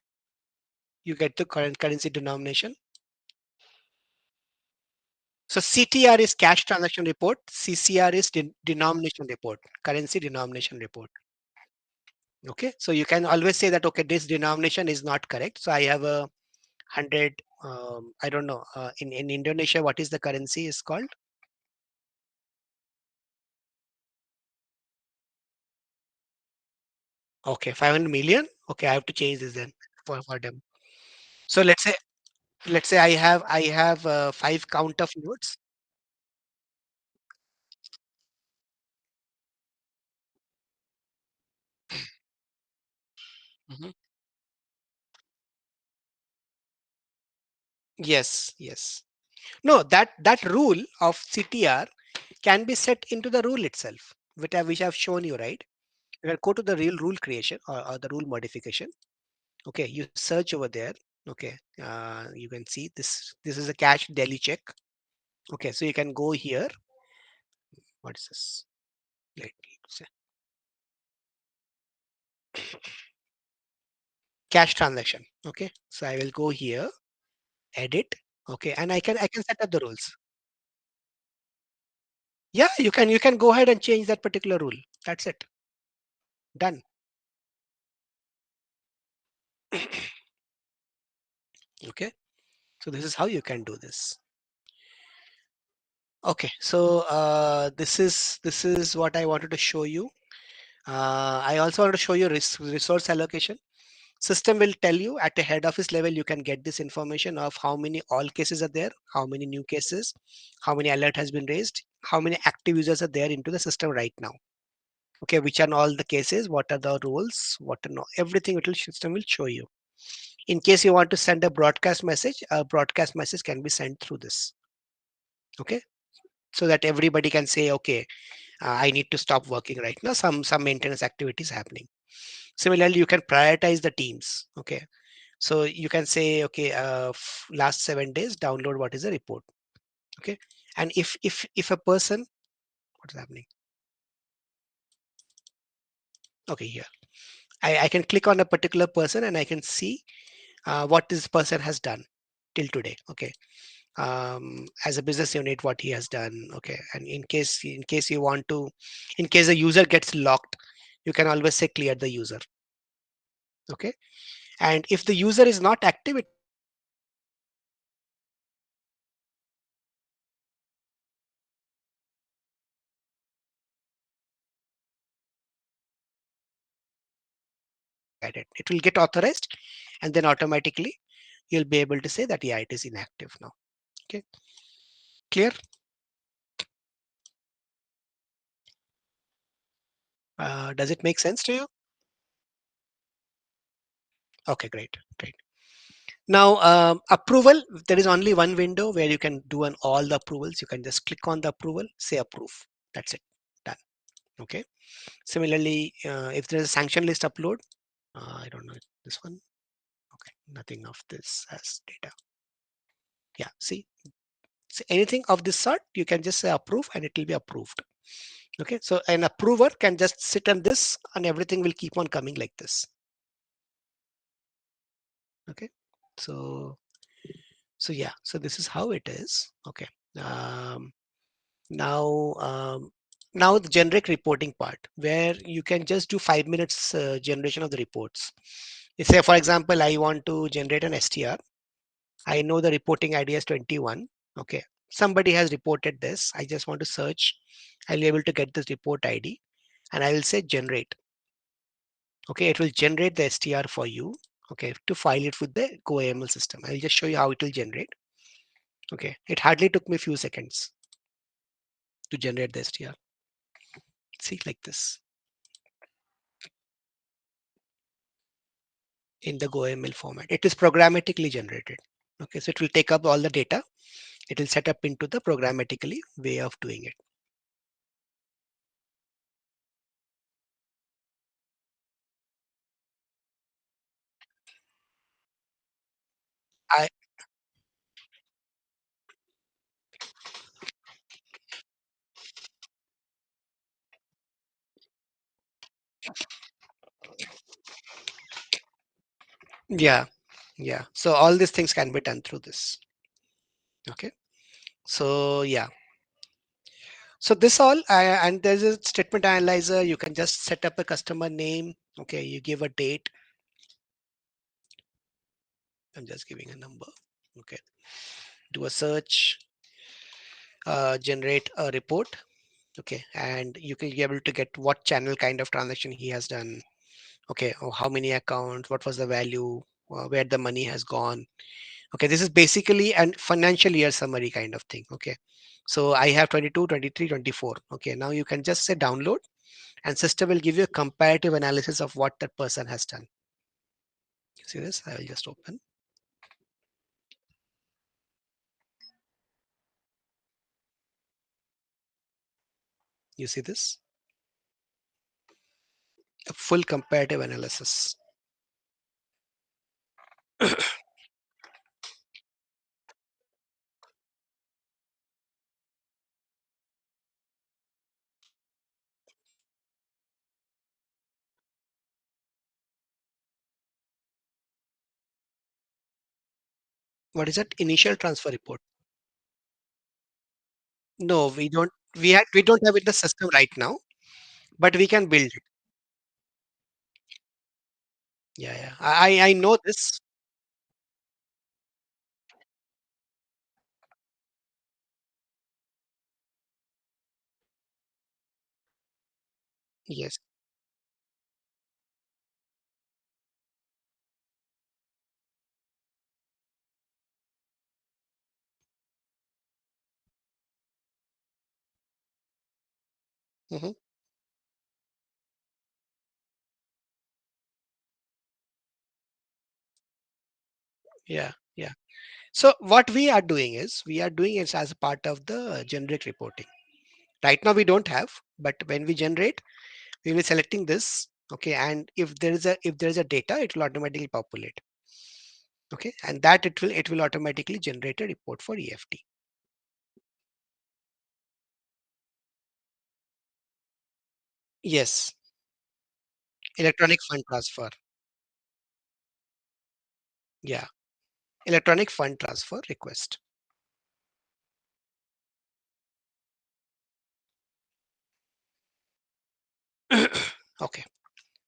you get the current currency denomination. So CTR is cash transaction report. CCR is denomination report, currency denomination report. Okay, so you can always say that, okay, this denomination is not correct. So I have a 100, I don't know, in Indonesia, what is the currency is called? Okay, 500 million. Okay, I have to change this then for them. So let's say I have 5 count of notes. Mhm. Yes, yes. No, that rule of CTR can be set into the rule itself, which I've shown you, right? You can go to the real rule creation or the rule modification. Okay, you search over there. Okay, you can see this. This is a cash daily check. Okay, so you can go here. What is this? Let me say cash transaction. Okay, so I will go here, edit. Okay, and I can set up the rules. Yeah, you can go ahead and change that particular rule. That's it. Done. Okay, so this is how you can do this. Okay, so this is what I wanted to show you. I also want to show you resource allocation. System will tell you at a head office level, you can get this information of how many all cases are there, how many new cases, how many alert has been raised, how many active users are there into the system right now. Okay, which are all the cases, what are the rules, what are no, everything it will system will show you. In case you want to send a broadcast message can be sent through this. Okay, so that everybody can say, okay, I need to stop working right now. Some maintenance activities happening. Similarly, you can prioritize the teams. Okay, so you can say, okay, last 7 days, download what is the report. Okay, and if a person, what's happening? Okay, here I can click on a particular person and I can see what this person has done till today. Okay, as a business unit, what he has done. Okay, and in case you want to, in case the user gets locked, you can always say clear the user. Okay, and if the user is not active, it added. It will get authorized, and then automatically you'll be able to say that yeah, it is inactive now. Okay, clear? Does it make sense to you? Okay, great, great. Now, approval, there is only one window where you can do on all the approvals. You can just click on the approval, say approve. That's it, done. Okay. Similarly, if there is a sanction list upload, I don't know this one. Okay, nothing of this as data. Yeah, see, so anything of this sort, you can just say approve and it will be approved. Okay, so an approver can just sit on this and everything will keep on coming like this. Okay, so yeah, so this is how it is. Okay, um, now now the generic reporting part where you can just do 5 minutes generation of the reports. You say, for example, I want to generate an STR. I know the reporting ID is 21. Okay, somebody has reported this. I just want to search. I'll be able to get this report ID and I will say generate. Okay, it will generate the STR for you. Okay, to file it with the Go AML system. I'll just show you how it will generate. Okay, it hardly took me a few seconds to generate the STR. See, like this in the Go AML format. It is programmatically generated. Okay, so it will take up all the data. It will set up into the programmatically way of doing it. I Yeah, yeah. So all these things can be done through this. Okay. So yeah. So this all and there's a statement analyzer. You can just set up a customer name. Okay, you give a date. I'm just giving a number. Okay, do a search, generate a report. Okay, and you can be able to get what channel kind of transaction he has done. Okay, or how many accounts, what was the value, where the money has gone. Okay, this is basically a financial year summary kind of thing. Okay, so I have 22, 23, 24. Okay, now you can just say download and system will give you a comparative analysis of what that person has done. You see this? I will just open. You see this? A full comparative analysis. What is that? Initial transfer report. No, we don't. We don't have it in the system right now, but we can build it. Yeah, yeah. I know this. Yes. Hmm. Yeah, yeah. So what we are doing is we are doing it as a part of the generic reporting. Right now we don't have, but when we generate, we will be selecting this. Okay, and if there is a data, it will automatically populate. Okay, and that it will automatically generate a report for EFT. Yes, electronic fund transfer. Yeah, electronic fund transfer request. Okay,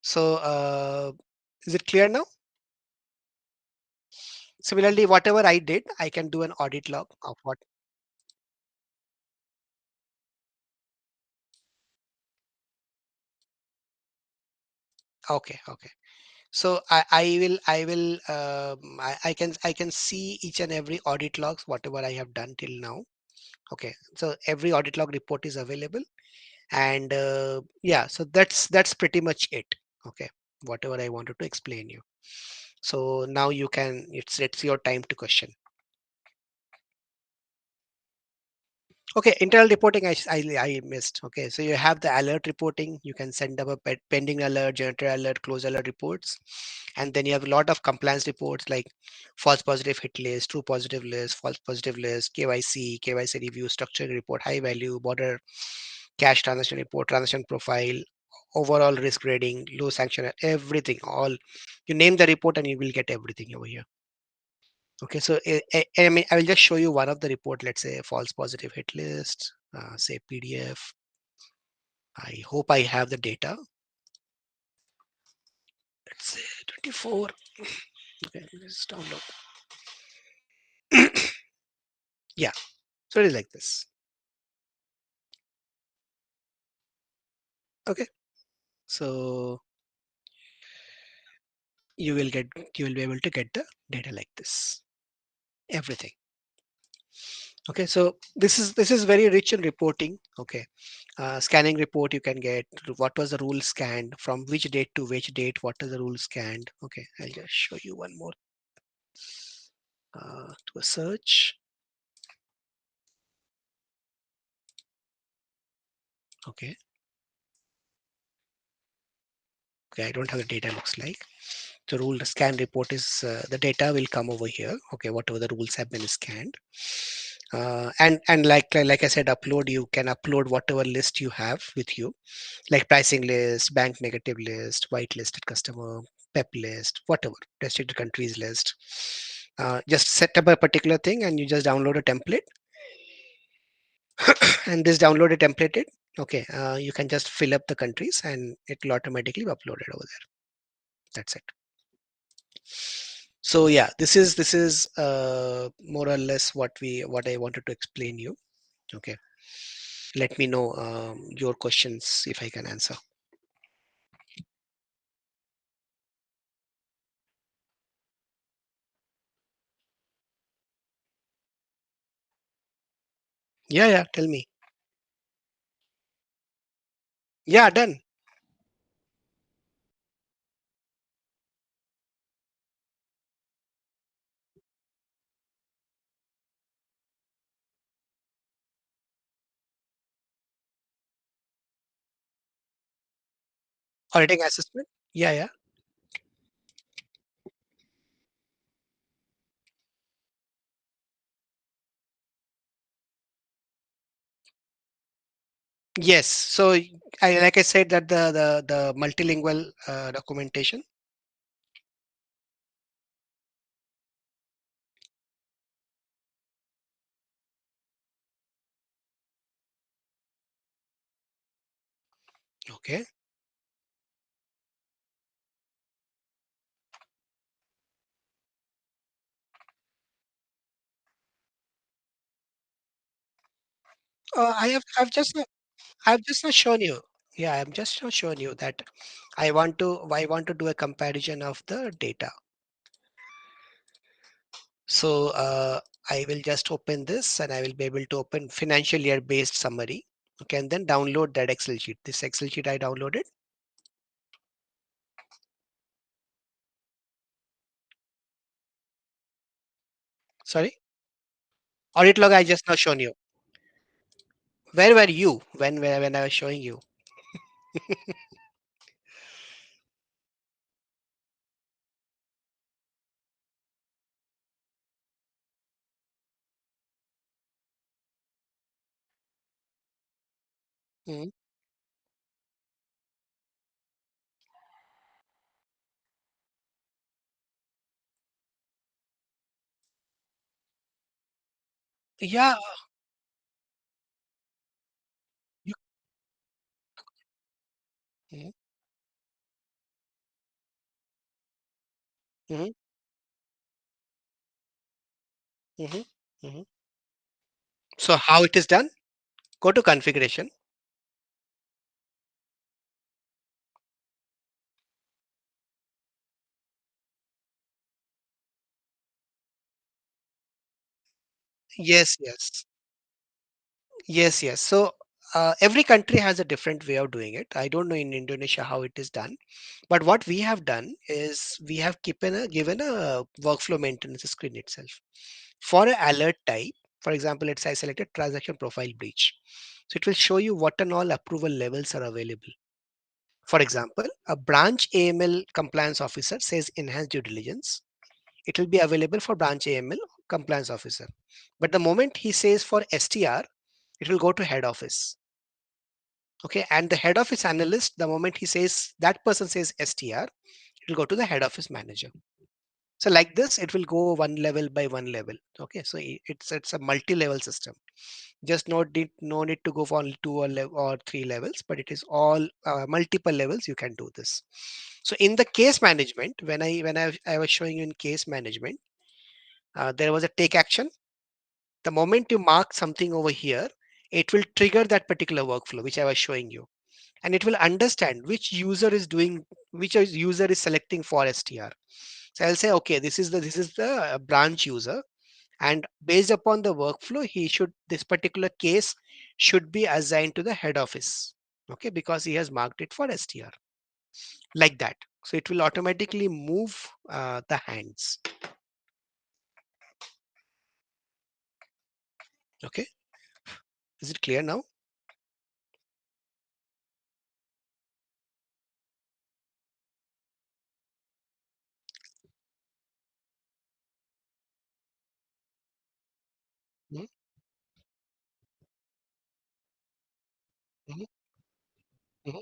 so is it clear now? Similarly, whatever I did, I can do an audit log of what. Okay, okay. So I can see each and every audit logs, whatever I have done till now. Okay, so every audit log report is available, and yeah, so that's pretty much it. Okay, whatever I wanted to explain you. So now you can, it's your time to question. Okay, internal reporting I missed. Okay, so you have the alert reporting. You can send up a pending alert, generator alert, close alert reports, and then you have a lot of compliance reports like false positive hit list, true positive list, false positive list, KYC review, structure report, high value, border, cash transaction report, transaction profile, overall risk rating, low sanction, everything. All you name the report and you will get everything over here. Okay, so I mean, I will just show you one of the report. Let's say false positive hit list, say PDF. I hope I have the data. Let's say 24. Okay, let's download. Yeah, so it is like this. Okay, so you will be able to get the data like this. Everything. Okay, so this is very rich in reporting. Okay, scanning report you can get what was the rule scanned from which date to which date. What is the rule scanned? Okay, I'll just show you one more. To a search. Okay. Okay, I don't have the data looks like. The rule the scan report is the data will come over here. Okay, whatever the rules have been scanned. And like I said, upload you can upload whatever list you have with you, like pricing list, bank negative list, whitelisted customer, PEP list, whatever restricted countries list. Just set up a particular thing and you just download a template, and this downloaded templated. Okay, you can just fill up the countries and it will automatically be uploaded over there. That's it. So yeah, this is more or less what I wanted to explain you. Okay, let me know your questions if I can answer. Yeah, yeah, tell me. Yeah, done. Auditing assessment. Yeah, yeah. Yes. So like I said that the multilingual documentation. Okay. I've just not shown you. Yeah, I'm just not showing you that I want to do a comparison of the data. So I will just open this and I will be able to open financial year based summary. Okay, and then download that Excel sheet. This Excel sheet I downloaded. Sorry, audit log I just now shown you. Where were you when I was showing you? Mhm. Yeah. You, mhm, mhm, mhm, mhm. So how it is done? Go to configuration. Yes, yes. Yes, yes. So every country has a different way of doing it. I don't know in Indonesia how it is done, but what we have done is we have given a workflow maintenance screen itself for an alert type. For example, let's say I selected transaction profile breach. So it will show you what and all approval levels are available. For example, a branch AML compliance officer says enhanced due diligence. It will be available for branch AML compliance officer. But the moment he says for STR, it will go to head office. Okay, and the head office analyst, the moment he says that person says STR, it will go to the head office manager. So like this, it will go one level by one level. Okay, so it's a multi-level system. Just no need to go for only two or three levels, but it is all multiple levels. You can do this. So in the case management, when I was showing you in case management, there was a take action. The moment you mark something over here, it will trigger that particular workflow which I was showing you, and it will understand which user is selecting for STR. So I'll say, okay, this is the branch user, and based upon the workflow, this particular case should be assigned to the head office. Okay, because he has marked it for STR like that. So it will automatically move the hands. Okay, is it clear now? Mhm, mhm, mhm.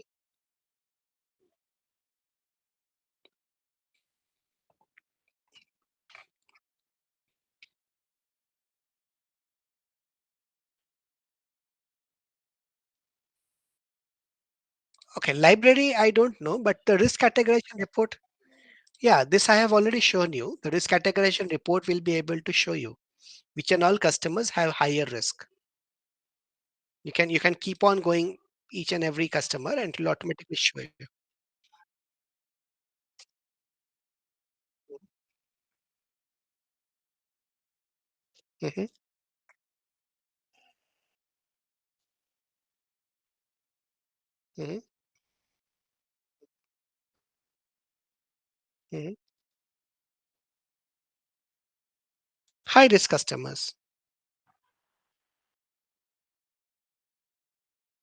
Okay, library I don't know, but the risk categorization report. Yeah, this I have already shown you. The risk categorization report will be able to show you which and all customers have higher risk. You can keep on going each and every customer and it will automatically show you. Mhm, mhm, mhm. High risk customers.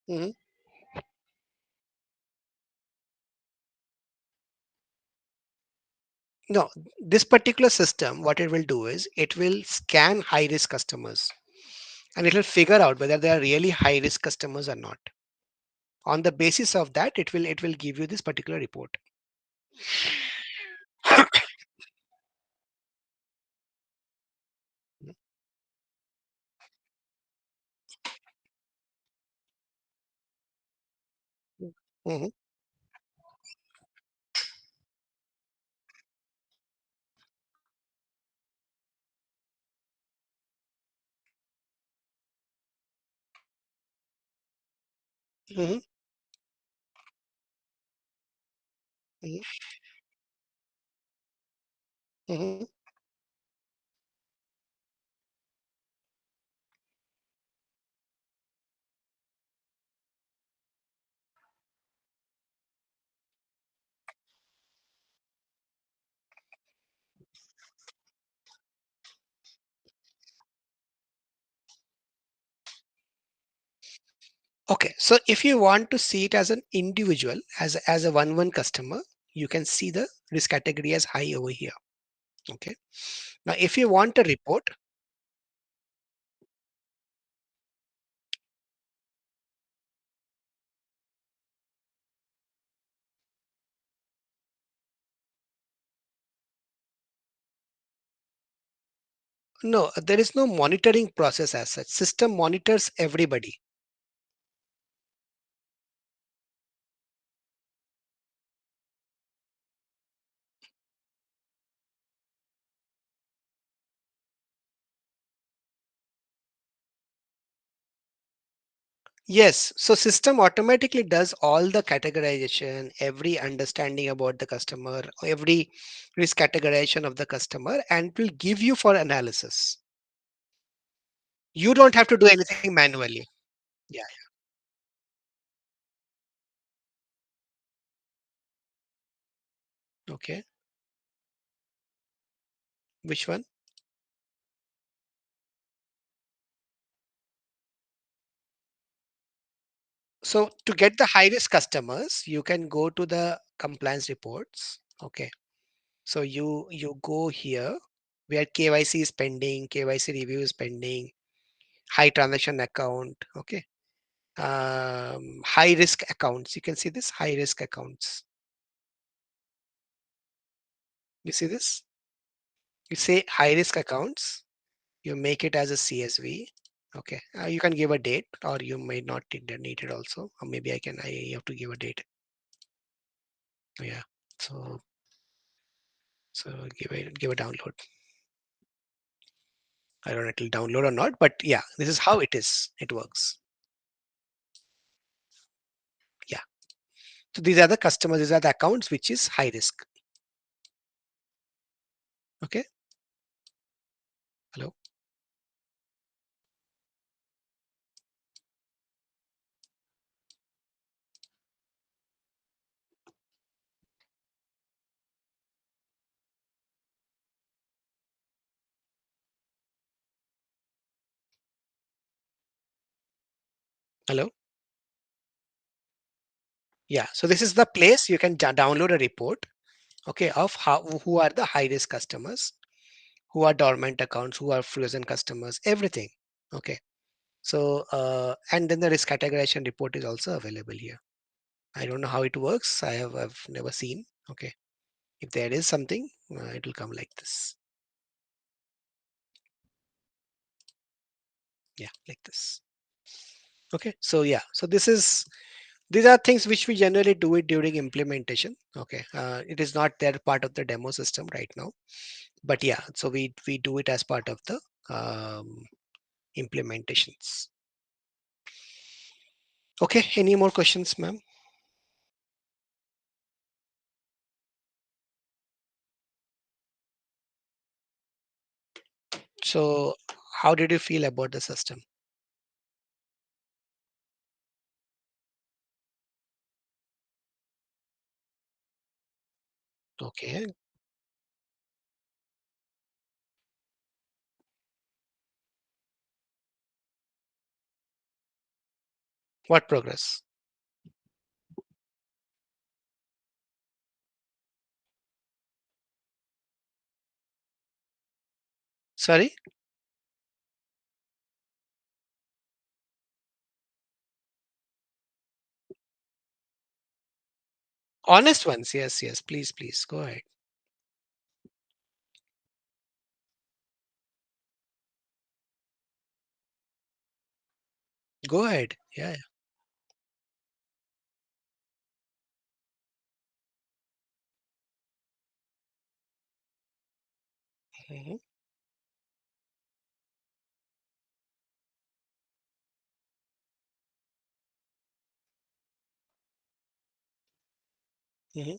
Mhm. No, this particular system, what it will do is it will scan high risk customers and it will figure out whether they are really high risk customers or not. On the basis of that, it will give you this particular report. Hmm. Hmm. Hmm. Hmm. Okay, so if you want to see it as an individual, as a one customer, you can see the risk category as high over here. Okay. Now, if you want a report, no, there is no monitoring process as such. System monitors everybody. Yes, so system automatically does all the categorization, every understanding about the customer, every risk categorization of the customer, and will give you for analysis. You don't have to do anything manually. Yeah. Okay. Which one? So to get the high risk customers, you can go to the compliance reports. Okay. So you go here where KYC is pending, KYC review is pending, high transaction account. Okay. High risk accounts. You can see this high risk accounts. You see this? You say high risk accounts. You make it as a CSV. Okay. You can give a date, or you may not need it also. Or maybe I have to give a date. Yeah. So give a download. I don't know if it'll download or not, but yeah, this is how it is. It works. Yeah. So these are the customers, these are the accounts which is high risk. Okay. Hello. Hello. Yeah. So this is the place you can download a report. Okay. Of how who are the high risk customers, who are dormant accounts, who are frozen customers, everything. Okay. So and then the risk categorization report is also available here. I don't know how it works. I've never seen. Okay. If there is something, it will come like this. Yeah, like this. Okay. So yeah. So these are things which we generally do it during implementation. Okay. It is not there part of the demo system right now, but yeah. So we do it as part of the implementations. Okay. Any more questions, ma'am? So how did you feel about the system? Okay. What progress? Sorry. Honest ones. Yes. Yes. Please. Please go ahead. Go ahead. Yeah. Mhm, mhm.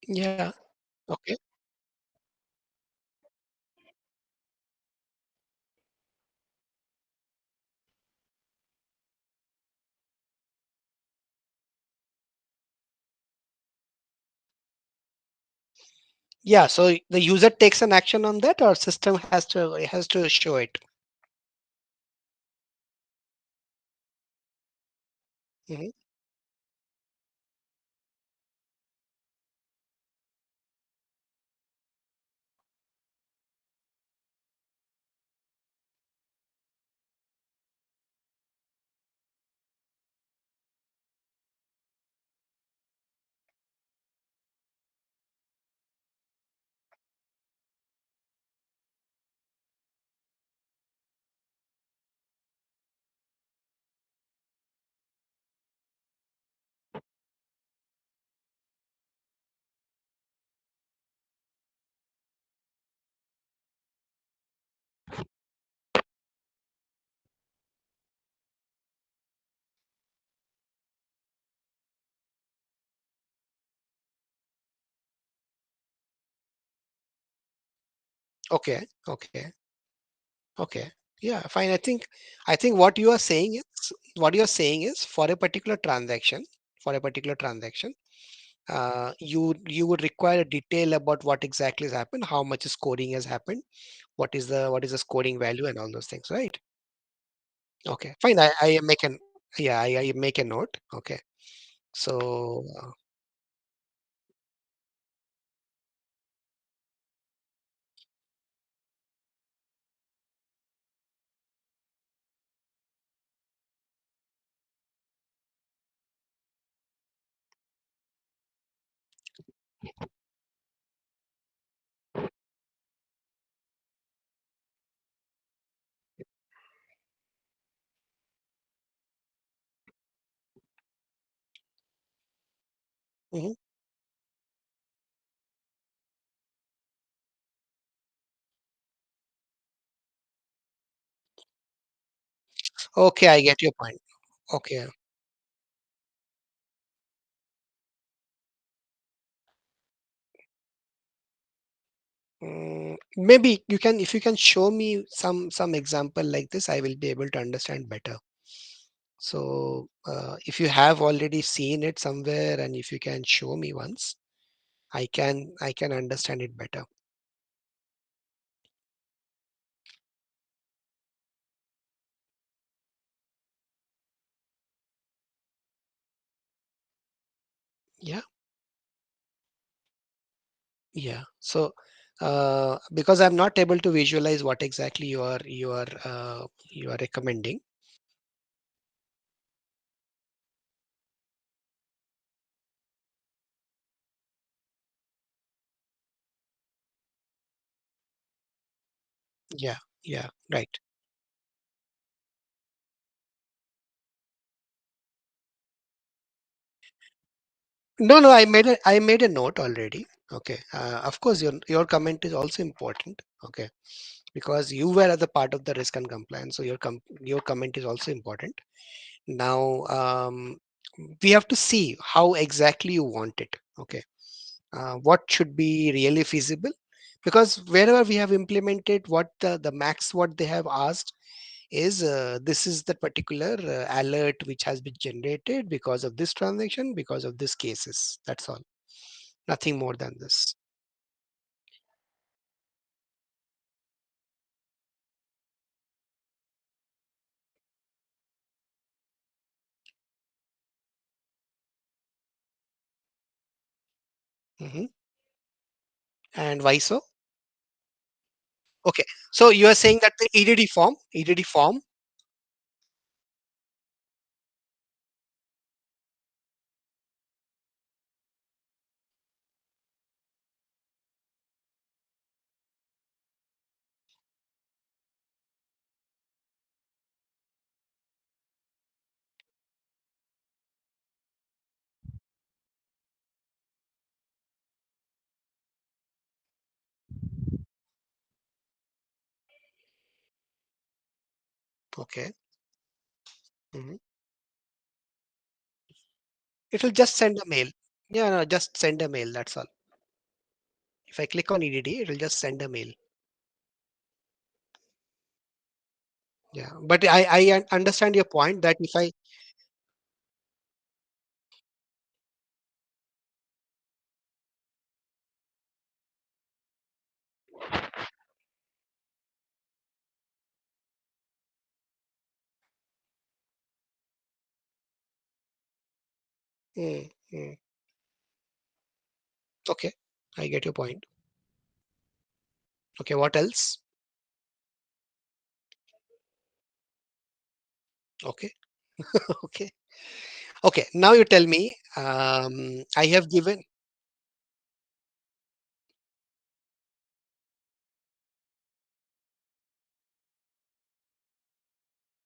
Yeah. Okay. Yeah. So the user takes an action on that, or system has to show it. Mhm. Okay. Okay. Okay. Yeah. Fine. I think what you are saying is for a particular transaction, for a particular transaction, you would require a detail about what exactly has happened, how much scoring has happened, what is the scoring value, and all those things, right? Okay, fine. I make an yeah, I make a note. Okay, so mhm. Okay, I get your point. Okay, maybe you can if you can show me some example like this, I will be able to understand better. So if you have already seen it somewhere, and if you can show me once, I can understand it better. Yeah. Yeah. So, because I'm not able to visualize what exactly you are recommending. Yeah. Yeah. Right. No, no, I made a note already. Okay. Of course, your comment is also important. Okay, because you were at the part of the risk and compliance, so your comment is also important. Now, we have to see how exactly you want it. Okay. what should be really feasible, because wherever we have implemented, what the max what they have asked is this is the particular alert which has been generated because of this transaction, because of this cases, that's all, nothing more than this. Mhm. And why so? Okay, so you are saying that the EDD form. Okay. Mhm. It will just send a mail. Yeah, no, just send a mail, that's all. If I click on EDD, it will just send a mail. Yeah, but I understand your point that if I. Mm, mm. Okay, I get your point. Okay, what else? Okay. Okay. Okay, now you tell me. I have given.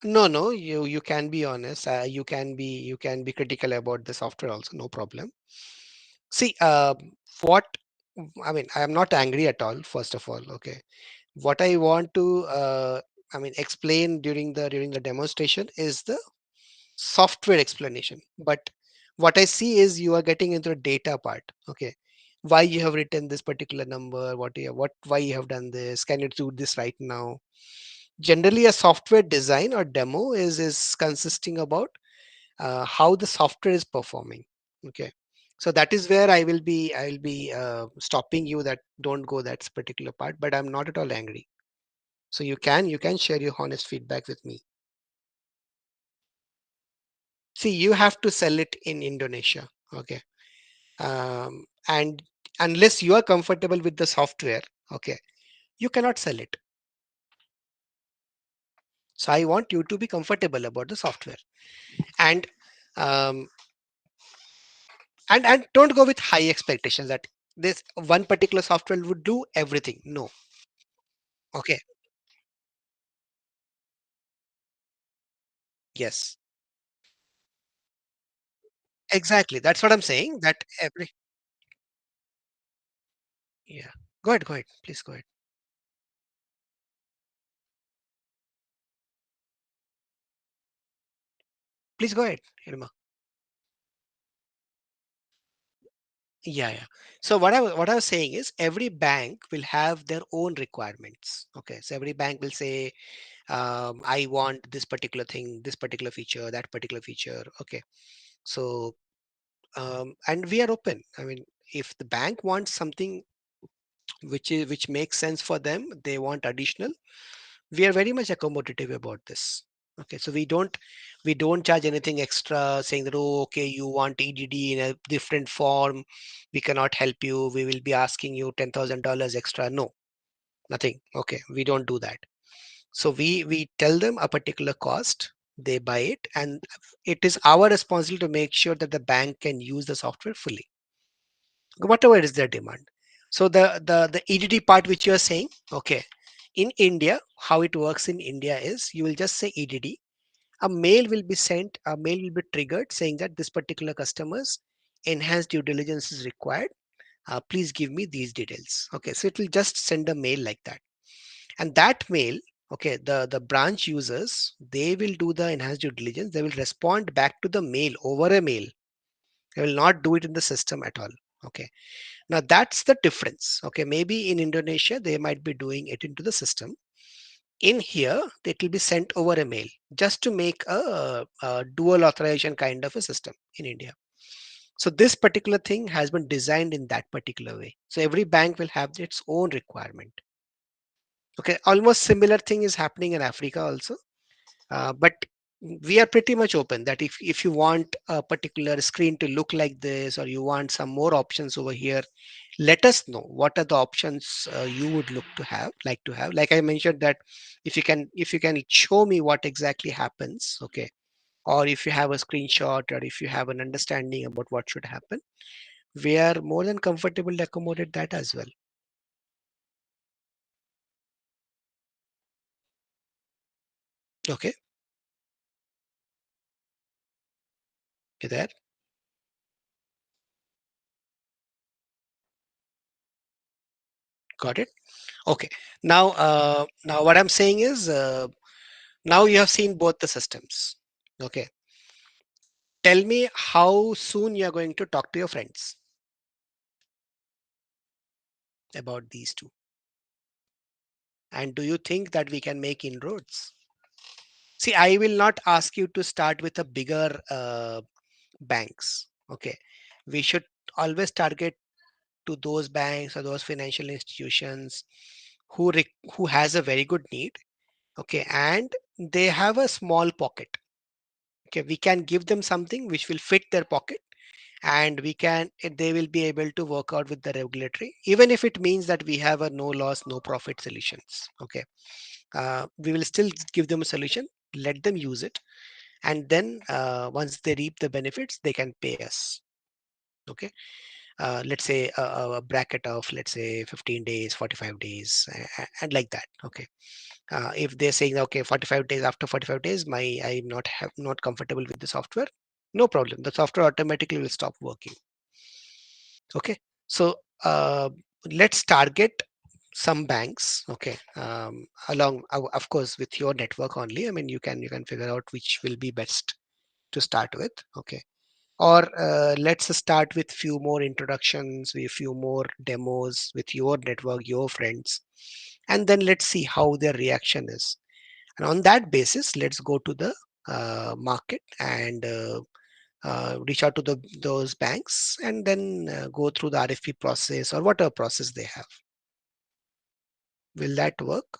No, no, you can be honest. You can be critical about the software also, no problem. See, what I mean, I am not angry at all. First of all, okay. What I want to, explain during the demonstration is the software explanation. But what I see is you are getting into the data part. Okay, why you have written this particular number? Why you have done this? Can you do this right now? Generally, a software design or demo is consisting about how the software is performing. Okay, so that is where I will be stopping you, that don't go that particular part, but I'm not at all angry. So you can share your honest feedback with me. See, you have to sell it in Indonesia. Okay, and unless you are comfortable with the software, okay, you cannot sell it. So I want you to be comfortable about the software, and um, and don't go with high expectations that this one particular software would do everything. No. Okay. Yes, exactly, that's what I'm saying, that every. Yeah, go ahead, please go ahead. Please go ahead, Irma. Yeah. So what I was saying is every bank will have their own requirements. Okay, so every bank will say, I want this particular thing, this particular feature, that particular feature. Okay, so and we are open. I mean, if the bank wants something which makes sense for them, they want additional, we are very much accommodative about this. Okay, so we don't charge anything extra, saying that, oh, okay, you want EDD in a different form, we cannot help you, we will be asking you $10,000 extra. No, nothing. Okay, we don't do that. So we tell them a particular cost, they buy it, and it is our responsibility to make sure that the bank can use the software fully, whatever is their demand. So the EDD part which you are saying, okay, in India, how it works in India is you will just say EDD. A mail will be sent, a mail will be triggered saying that this particular customer's enhanced due diligence is required. Please give me these details. Okay, so it will just send a mail like that. And that mail, okay, the branch users, they will do the enhanced due diligence. They will respond back to the mail over a mail. They will not do it in the system at all. Okay, now that's the difference. Okay, maybe in Indonesia they might be doing it into the system. In here it will be sent over a mail, just to make a dual authorization kind of a system in India. So this particular thing has been designed in that particular way, so every bank will have its own requirement. Okay, almost similar thing is happening in Africa also. But we are pretty much open that if you want a particular screen to look like this, or you want some more options over here, let us know what are the options you would look to have, like I mentioned, that if you can show me what exactly happens. Okay, or if you have a screenshot, or if you have an understanding about what should happen, we are more than comfortable to accommodate that as well. Okay, you there? Got it. Okay, now what I'm saying is, now you have seen both the systems. Okay, tell me how soon you are going to talk to your friends about these two, and do you think that we can make inroads? See, I will not ask you to start with a bigger banks. Okay, we should always target to those banks or those financial institutions who has a very good need. Okay, and they have a small pocket. Okay, we can give them something which will fit their pocket, and they will be able to work out with the regulatory, even if it means that we have a no loss no profit solutions. Okay, we will still give them a solution, let them use it, and then once they reap the benefits, they can pay us. Okay, let's say a bracket of, let's say, 15 days, 45 days, and like that. Okay, if they're saying, okay, 45 days, after 45 days I'm not comfortable with the software, no problem, the software automatically will stop working. Okay, so let's target some banks. Okay, along of course with your network only. I mean, you can figure out which will be best to start with. Okay, or let's start with few more introductions, with few more demos with your network, your friends, and then let's see how their reaction is, and on that basis let's go to the market and reach out to those banks, and then go through the RFP process or whatever process they have. Will that work?